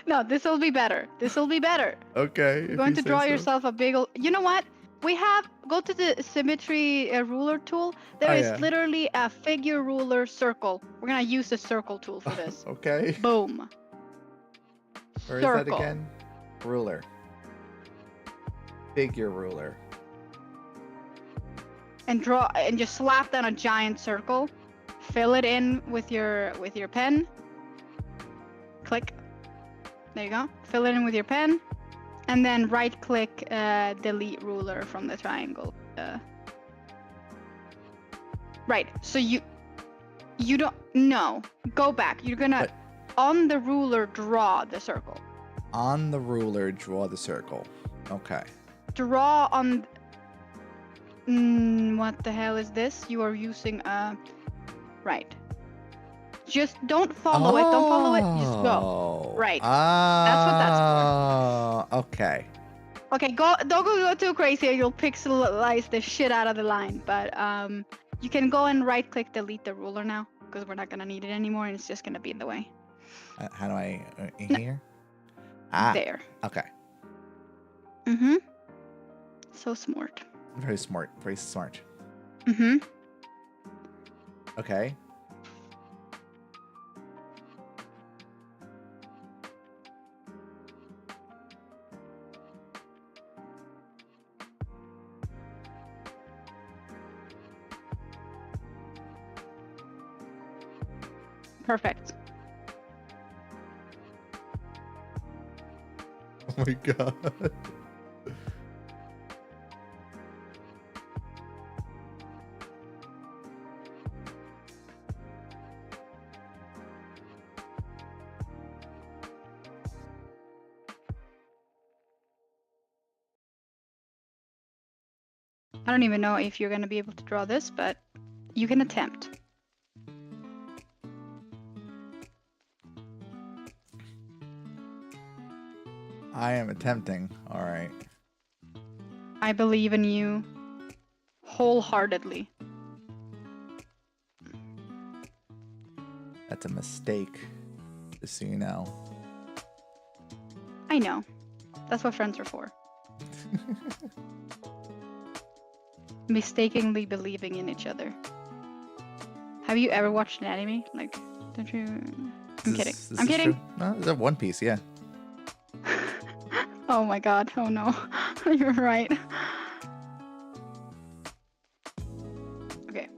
No, this will be better. This will be better. Okay. You're if going you to say draw so. yourself a big. You know what? We have. Go to the symmetry ruler tool. There is yeah. literally a figure ruler circle. We're gonna use the circle tool for this. Okay. Boom. Where is that Circle. again? Ruler. Figure ruler. And draw and just slap down a giant circle. Fill it in with your pen. Click. There you go. Fill it in with your pen. And then right click delete ruler from the triangle. Right. So you don't no. Go back. You're gonna What? on the ruler draw the circle. On the ruler, draw the circle. Okay. Draw on what the hell is this? You are using right. Just don't follow it. Don't follow it. Just go. Right. That's what that's for. Okay. Okay, don't go too crazy or you'll pixelize the shit out of the line. But you can go and right click delete the ruler now because we're not gonna need it anymore and it's just gonna be in the way. How do I in here? Ah. There. Okay. Mm-hmm. So smart. Very smart. Very smart. Mm-hmm. Okay. Perfect. Oh my god. I don't even know if you're gonna be able to draw this, but you can attempt. I am attempting. All right. I believe in you wholeheartedly. That's a mistake. Just so you know. I know. That's what friends are for. Mistakenly believing in each other. Have you ever watched an anime? Like, don't you? I'm kidding. I'm kidding. True. No, it's a One Piece, yeah. Oh my god. Oh no. You're right. Okay.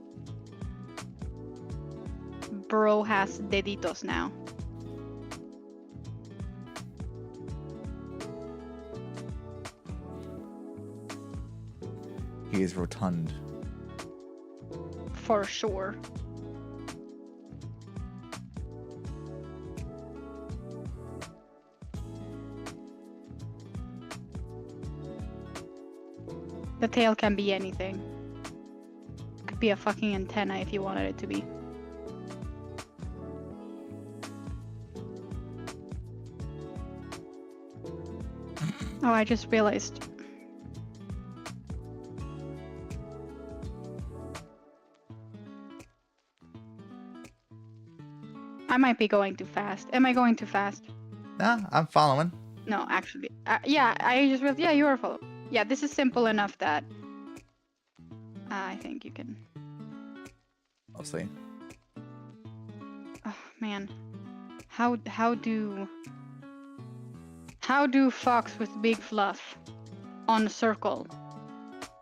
Bro has deditos now. He is rotund. For sure. The tail can be anything. Could be a fucking antenna if you wanted it to be. Oh, I just realized. I might be going too fast. Am I going too fast? Nah, I'm following. No, actually. Yeah, I just realized. Yeah, you are following. Yeah, this is simple enough that I think you can. I'll see. Oh man, how do fox with big fluff on a circle?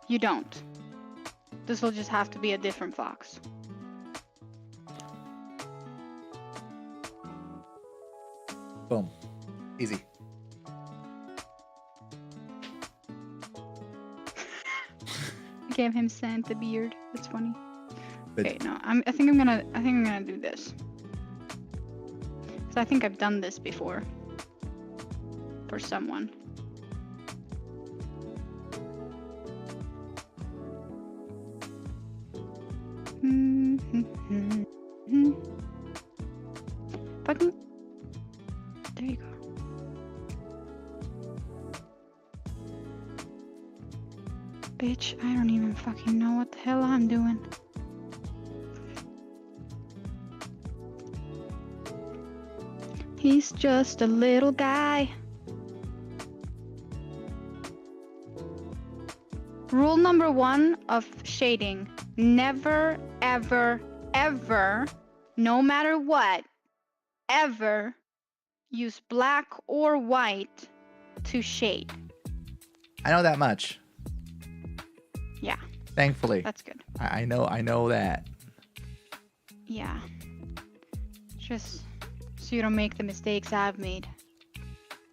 You don't. This will just have to be a different fox. Boom. Easy. Gave him Santa beard. That's funny. But Okay, no, I think I'm gonna do this. So I think I've done this before for someone. Fucking. There you go. Bitch, I don't even fucking know what the hell I'm doing. He's just a little guy. Rule number 1 of shading. Never, ever, ever, no matter what, ever use black or white to shade. I know that much. Yeah, Thankfully. that's good. I know that. Yeah. Just so you don't make the mistakes I've made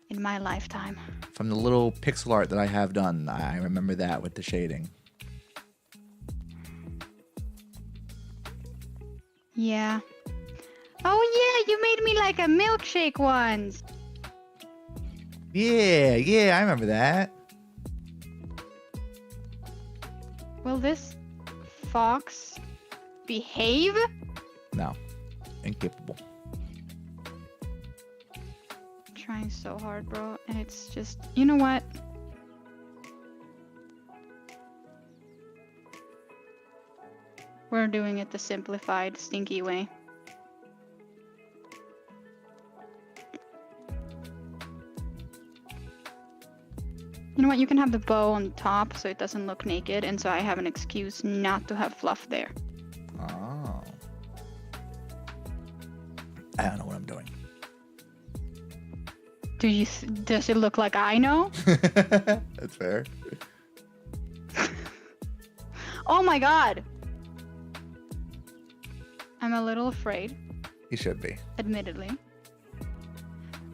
in my lifetime. From the little pixel art that I have done, I remember that with the shading. Yeah. Oh yeah, you made me like a milkshake once. Yeah, I remember that. Will this fox behave? No. Incapable. Trying so hard, bro, and it's just, you know what? We're doing it the simplified, stinky way. You know what? You can have the bow on top so it doesn't look naked, and so I have an excuse not to have fluff there. Oh. I don't know what I'm doing. Does it look like I know? That's fair. Oh my god! I'm a little afraid, You should be. admittedly.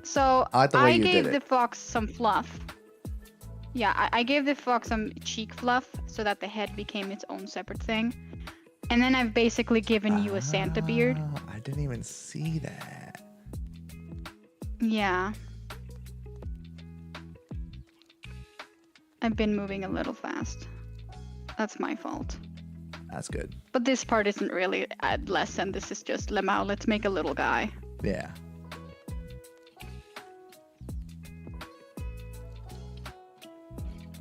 So I like the way I you gave did the it. fox some fluff. Yeah, I gave the fox some cheek fluff so that the head became its own separate thing. And then I've basically given you a Santa beard. Oh, I didn't even see that. Yeah. I've been moving a little fast. That's my fault. That's good. But this part isn't really a lesson. This is just, Lemao, let's make a little guy. Yeah.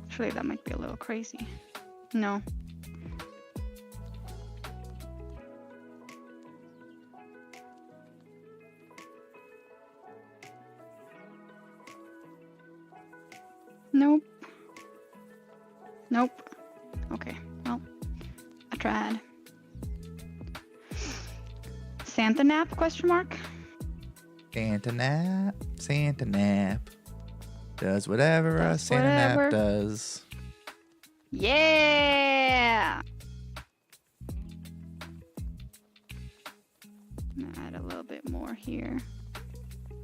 Actually, that might be a little crazy. No. Nope. Nope. Okay, well, I tried. Santa nap, question mark? Santa nap. Does whatever a Does Santa whatever. nap does. Yeah! I'm gonna add a little bit more here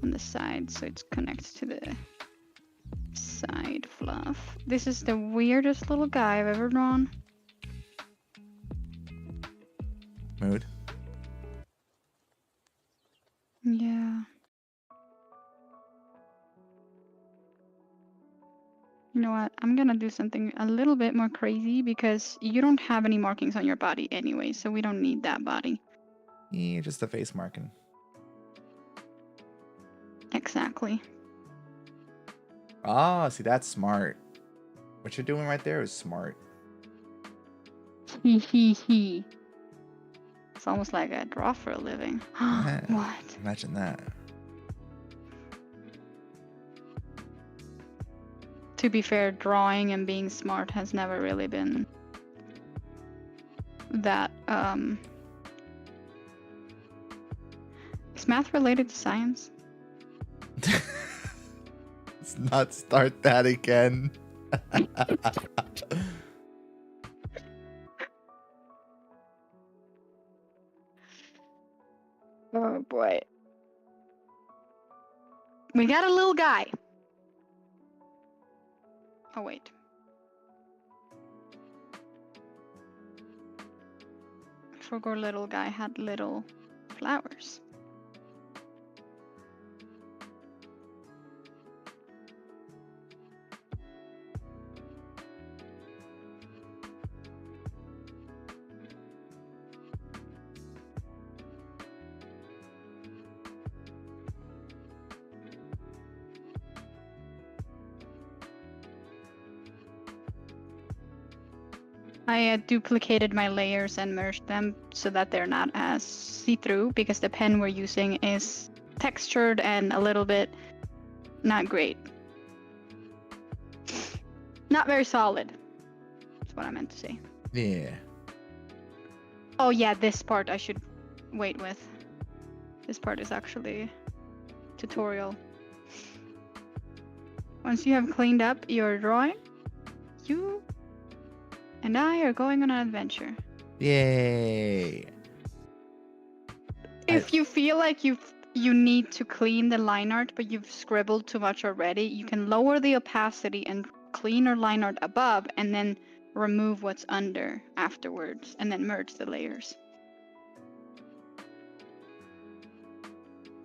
on the side so it connects to the side fluff. This is the weirdest little guy I've ever drawn. Mood. Yeah. You know what? I'm gonna do something a little bit more crazy because you don't have any markings on your body anyway, so we don't need that body. Yeah, just the face marking. Exactly. Ah, see, that's smart. What you're doing right there is smart. Hee hee hee. It's almost like I draw for a living. Yeah. What? Imagine that. To be fair, drawing and being smart has never really been that, Is math related to science? Let's not start that again. Oh boy. We got a little guy. Oh wait. I forgot little guy had little flowers. I duplicated my layers and merged them so that they're not as see-through because the pen we're using is textured and a little bit not great. Not very solid. That's what I meant to say. Yeah. Oh yeah, this part I should wait with. This part is actually tutorial. Once you have cleaned up your drawing, you and I are going on an adventure. Yay. If you feel like you need to clean the line art, but you've scribbled too much already, you can lower the opacity and clean your line art above, and then remove what's under afterwards, and then merge the layers.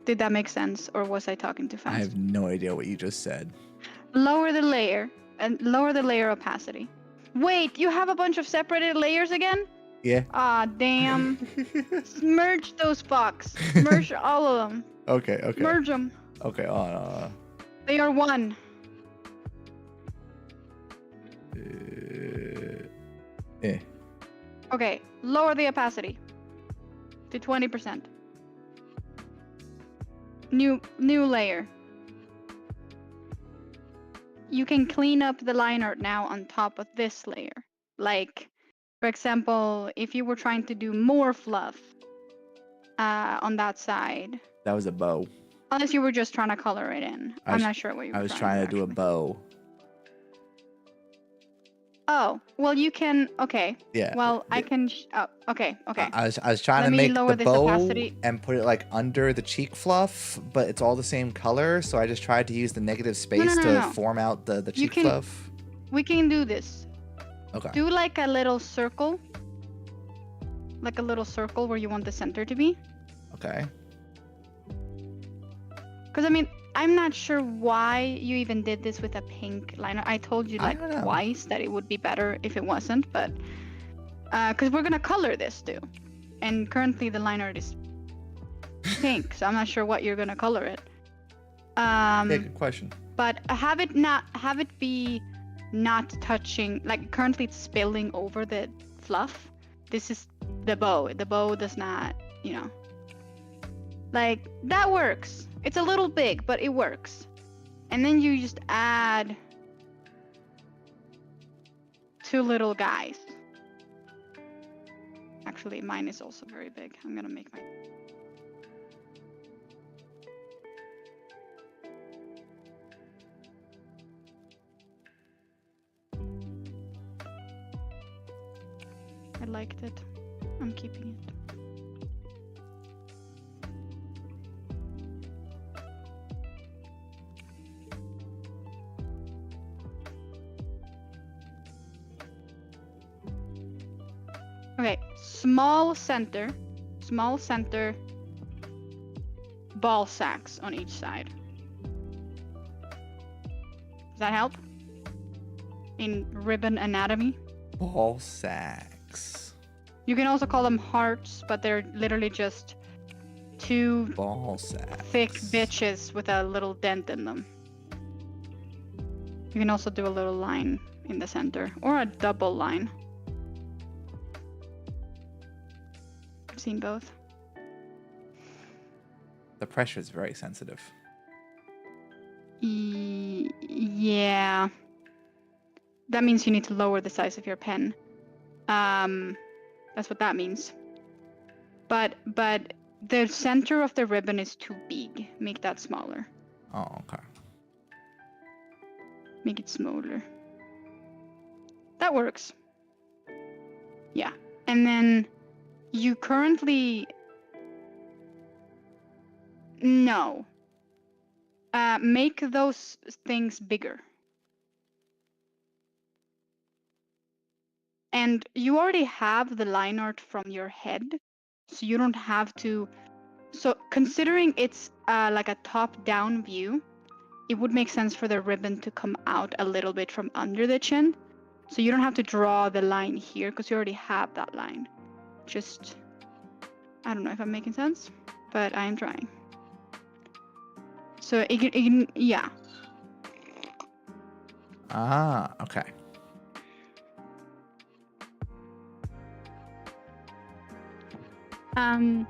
Did that make sense, or was I talking too fast? I have no idea what you just said. Lower the layer and lower the layer opacity. Wait, you have a bunch of separated layers again? Yeah. Ah, damn. Merge those box. Merge all of them. Okay. Merge them. Okay. They are one. Eh. Okay, lower the opacity to 20%. New layer. You can clean up the line art now on top of this layer. Like, for example, if you were trying to do more fluff on that side. That was a bow. Unless you were just trying to color it in. I'm not sure what you were I was trying to do a bow. Oh, well, you can. Okay. Yeah. Well, I can. Oh, okay. I was trying Let to me make lower the this bow opacity. and put it like under the cheek fluff, but it's all the same color. So I just tried to use the negative space to form out the cheek fluff. We can do this. Okay. Do like a little circle. Like a little circle where you want the center to be. Okay. Because I mean, I'm not sure why you even did this with a pink liner. I told you like twice that it would be better if it wasn't, but because we're gonna color this too, and currently the line art is pink, so I'm not sure what you're gonna color it. Yeah, good question. But have it be not touching. Like currently it's spilling over the fluff. This is the bow. The bow does not, like that works. It's a little big, but it works. And then you just add 2 little guys. Actually, mine is also very big. I'm gonna make mine. I liked it. I'm keeping it. Okay, small center, ball sacks on each side. Does that help? In ribbon anatomy? Ball sacks. You can also call them hearts, but they're literally just 2 ball sacks. Thick bitches with a little dent in them. You can also do a little line in the center, or a double line. I've seen both. The pressure is very sensitive. Yeah. That means you need to lower the size of your pen. That's what that means. But the center of the ribbon is too big. Make that smaller. Oh, okay. Make it smaller. That works. Yeah. And then you currently... No. Make those things bigger. And you already have the line art from your head, so you don't have to... So considering it's like a top-down view, it would make sense for the ribbon to come out a little bit from under the chin. So you don't have to draw the line here, because you already have that line. Just... I don't know if I'm making sense, but I am trying. So it can, yeah. Ah, okay. Um,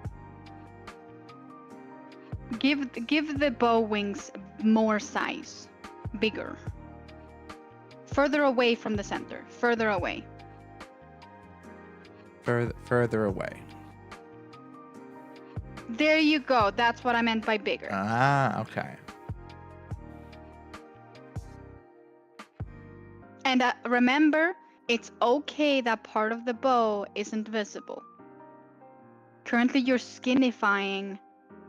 give the bow wings more size, bigger, further away from the center, further away. Further away. There you go. That's what I meant by bigger. Ah, okay. And remember, it's okay that part of the bow isn't visible. Currently, you're skinifying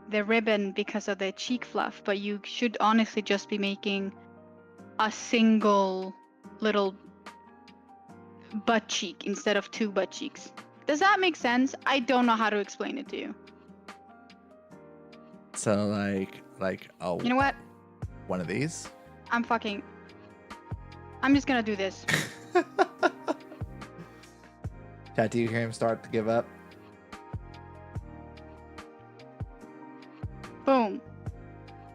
the ribbon because of the cheek fluff, but you should honestly just be making a single little butt cheek instead of 2 butt cheeks. Does that make sense? I don't know how to explain it to you. So like oh. You know what? One of these. I'm just gonna do this. Chat, do you hear him start to give up? Boom.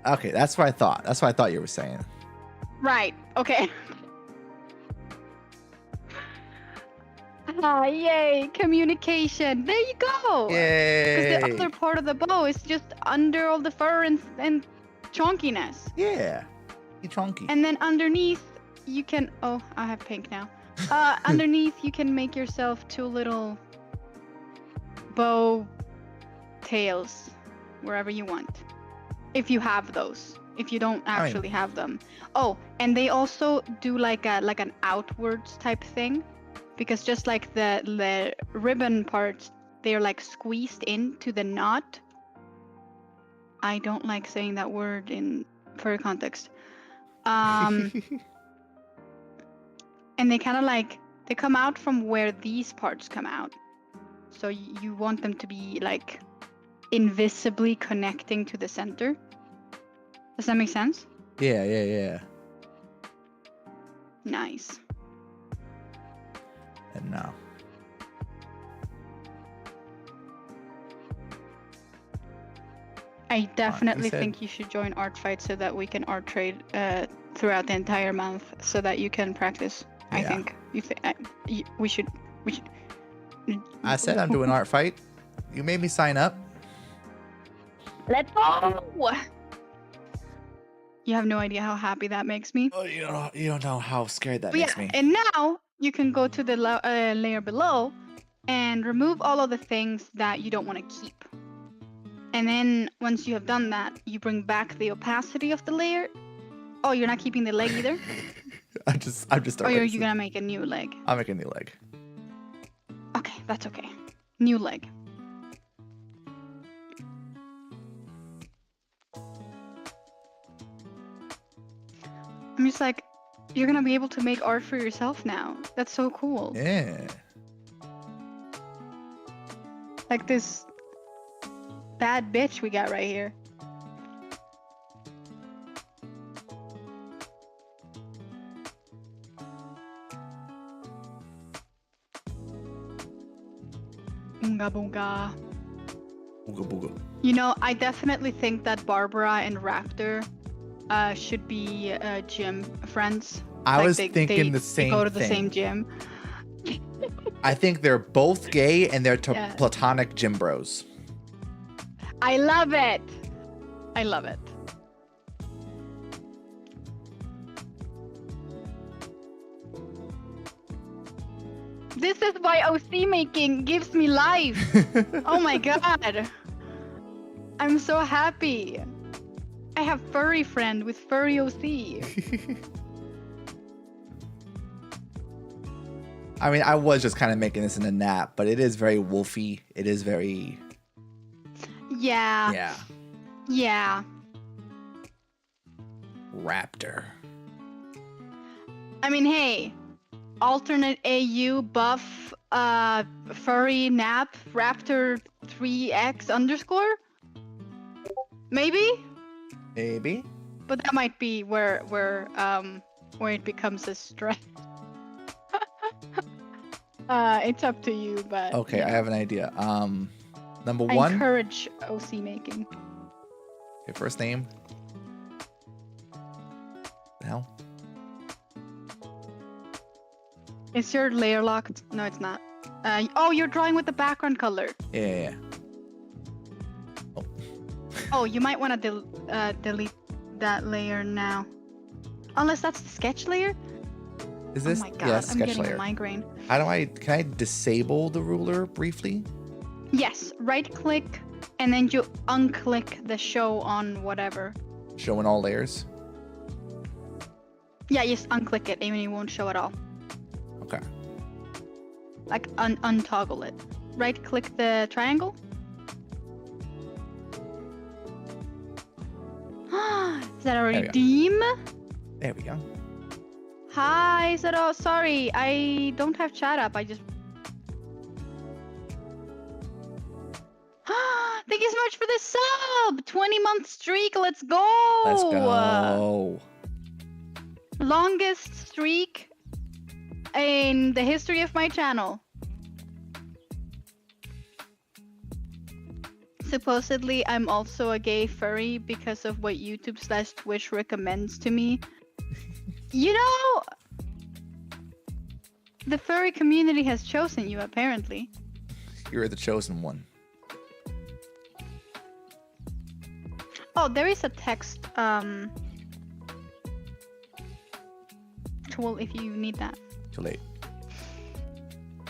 Okay, that's what I thought. That's what I thought you were saying. Right. Okay. Yay! Communication. There you go. Yay! Because the other part of the bow is just under all the fur and chonkiness. Yeah. You chunky. And then underneath, you can. Oh, I have pink now. Underneath, you can make yourself 2 little bow tails wherever you want, if you have those. If you don't actually have them. Oh, and they also do like an outwards type thing, because just like the ribbon parts, they're like squeezed into the knot. I don't like saying that word in furry context. And they kind of like, they come out from where these parts come out. So you want them to be like invisibly connecting to the center. Does that make sense? Yeah. Nice. And now. I definitely said- think you should join art fight so that we can art trade throughout the entire month, so that you can practice. I Yeah. think we should. I said I'm doing art fight. You made me sign up. Let's go. You have no idea how happy that makes me. Oh, you don't know how scared that But makes yeah, me. and now you can go to the layer below and remove all of the things that you don't want to keep. And then once you have done that, you bring back the opacity of the layer. Oh, you're not keeping the leg either? I'm just Or are you erasing. gonna make a new leg? I'll make a new leg. Okay, that's okay. New leg. I'm just like, you're gonna be able to make art for yourself now. That's so cool. Yeah. Like this bad bitch we got right here. Oonga boonga. Booga booga. You know, I definitely think that Barbara and Raptor should be gym friends. I Like was they thinking the same They go to thing. the same gym. I think they're both gay and they're Yeah. platonic gym bros. I love it. I love it. This is why OC making gives me life. Oh my god. I'm so happy. I have furry friend with furry OC. I mean, I was just kind of making this in a nap, but it is very wolfy. It is very, Yeah. yeah, Yeah. raptor. I mean, hey, alternate AU buff furry nap raptor 3x underscore? Maybe? Maybe. But that might be where it becomes a stress. It's up to you, but Okay, yeah. I have an idea. Number I one. encourage OC making. Okay, first name. The hell? Is your layer locked? No, it's not. Oh, you're drawing with the background color. Yeah. Oh, you might want to delete that layer now. Unless that's the sketch layer. Is this? Oh my god, Yeah, I'm sketch getting layer. a migraine. Can I disable the ruler briefly? Yes, right click and then you unclick the show on whatever. Showing all layers? Yeah, just unclick it and it won't show at all. Okay. Like untoggle it. Right click the triangle. Is that already Deem? There we go. Hi, Zero. Sorry, I don't have chat up. I just. Thank you so much for the sub! 20-month streak. Let's go! Let's go. Longest streak in the history of my channel. Supposedly, I'm also a gay furry because of what YouTube/Twitch recommends to me. You know, the furry community has chosen you, apparently. You're the chosen one. Oh, there is a text tool if you need that. Too late.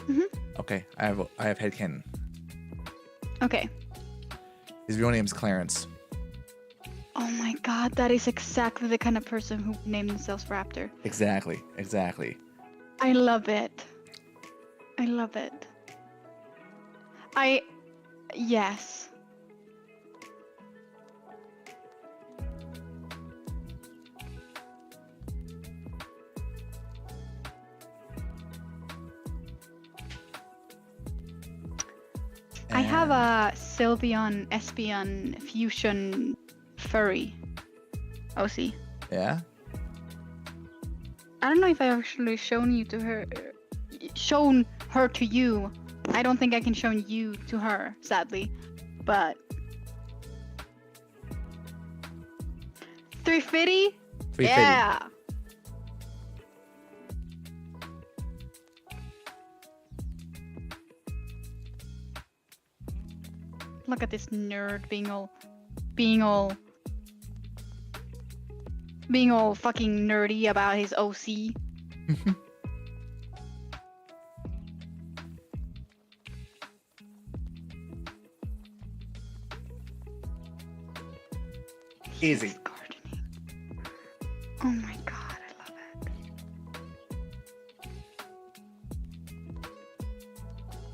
Mhm. Okay, I have headcanon. Okay. His real name's Clarence. Oh my god, that is exactly the kind of person who named themselves Raptor. Exactly. I love it. I love it. Yes. I have a Sylveon Espeon fusion furry OC. Yeah? I don't know if I've actually shown her to you. I don't think I can show you to her, sadly. But 350? 350. Yeah. Look at this nerd being all fucking nerdy about his OC. Easy. He's gardening. Oh my god, I love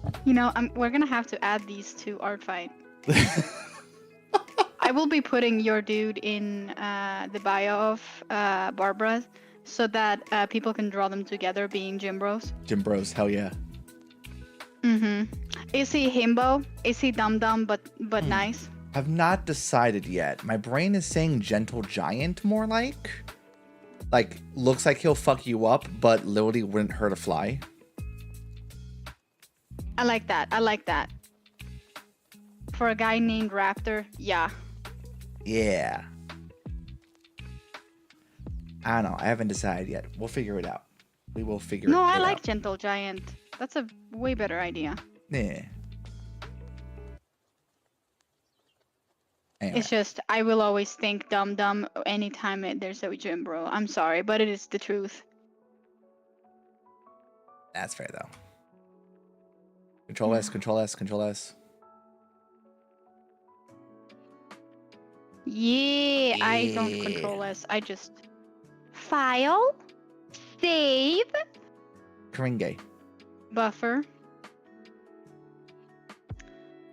it. You know, we're gonna have to add these to Artfight. I will be putting your dude in the bio of Barbara so that people can draw them together being Gym Bros. Gym Bros, hell yeah. Is he himbo? Is he dum-dum but nice? Have not decided yet. My brain is saying gentle giant more like. Like, looks like he'll fuck you up, but literally wouldn't hurt a fly. I like that. For a guy named Raptor, yeah. Yeah. I don't know. I haven't decided yet. We'll figure it out. We will figure it out. No, I like Gentle Giant. That's a way better idea. Yeah. Anyway. It's just, I will always think dum-dum anytime there's a gym bro. I'm sorry, but it is the truth. That's fair, though. Control S, Control S, Control S. Yeah, I don't control S. I just file, save, Kringe. buffer.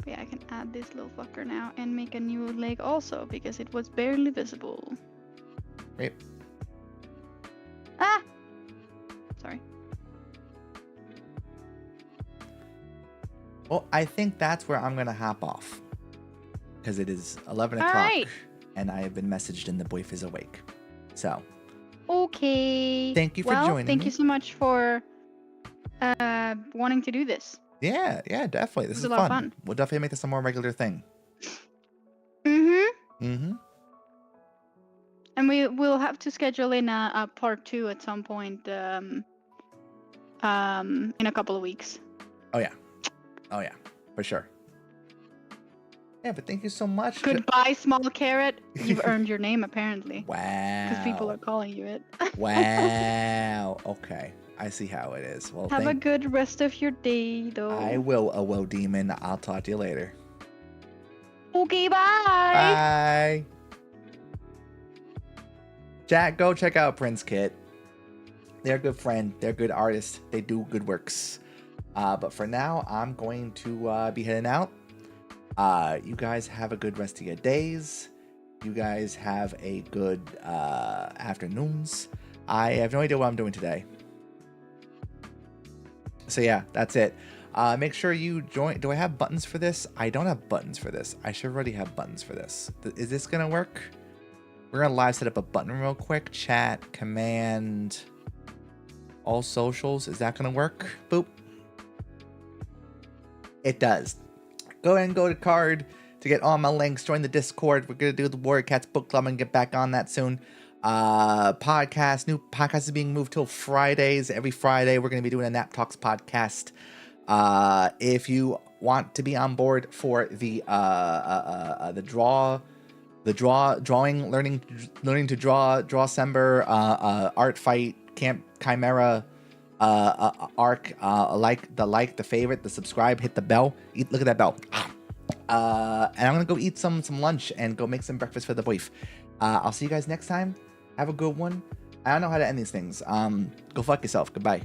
Yeah, I can add this little fucker now and make a new leg also because it was barely visible. Right. Ah! Sorry. Well, I think that's where I'm going to hop off. Because it is 11 All o'clock. right. And I have been messaged and the boy is awake. So. Okay. Thank you for joining thank me. you so much for wanting to do this. Yeah, definitely. This is a lot of fun. fun. We'll definitely make this a more regular thing. And we will have to schedule in a part 2 at some point in a couple of weeks. Oh yeah, for sure. Yeah, but thank you so much. Goodbye, small carrot. You've earned your name apparently. Wow. Because people are calling you it. Wow. Okay. I see how it is. Well, Have a good rest of your day, though. I will, Woe Demon. I'll talk to you later. Okay, bye. Bye. Chat, go check out Prins Kit. They're a good friend. They're good artists. They do good works. But for now, I'm going to be heading out. You guys have a good rest of your days. You guys have a good afternoons. I have no idea what I'm doing today. So yeah, that's it. Make sure you join. Do I have buttons for this? I don't have buttons for this. I should already have buttons for this. Is this gonna work? We're gonna live set up a button real quick. Chat, command, all socials. Is that gonna work? Boop. It does. Go ahead and go to card to get all my links. Join the Discord. We're gonna do the Warrior Cats book club and get back on that soon. New podcast is being moved till Fridays. Every Friday we're gonna be doing a Nap Talks podcast. If you want to be on board for the drawing, learning to draw Sember, art fight, Camp Chimera, arc, the favorite, the subscribe, hit the bell. Look at that bell. And I'm gonna go eat some lunch and go make some breakfast for the wife. I'll see you guys next time. Have a good one. I don't know how to end these things. Go fuck yourself. Goodbye.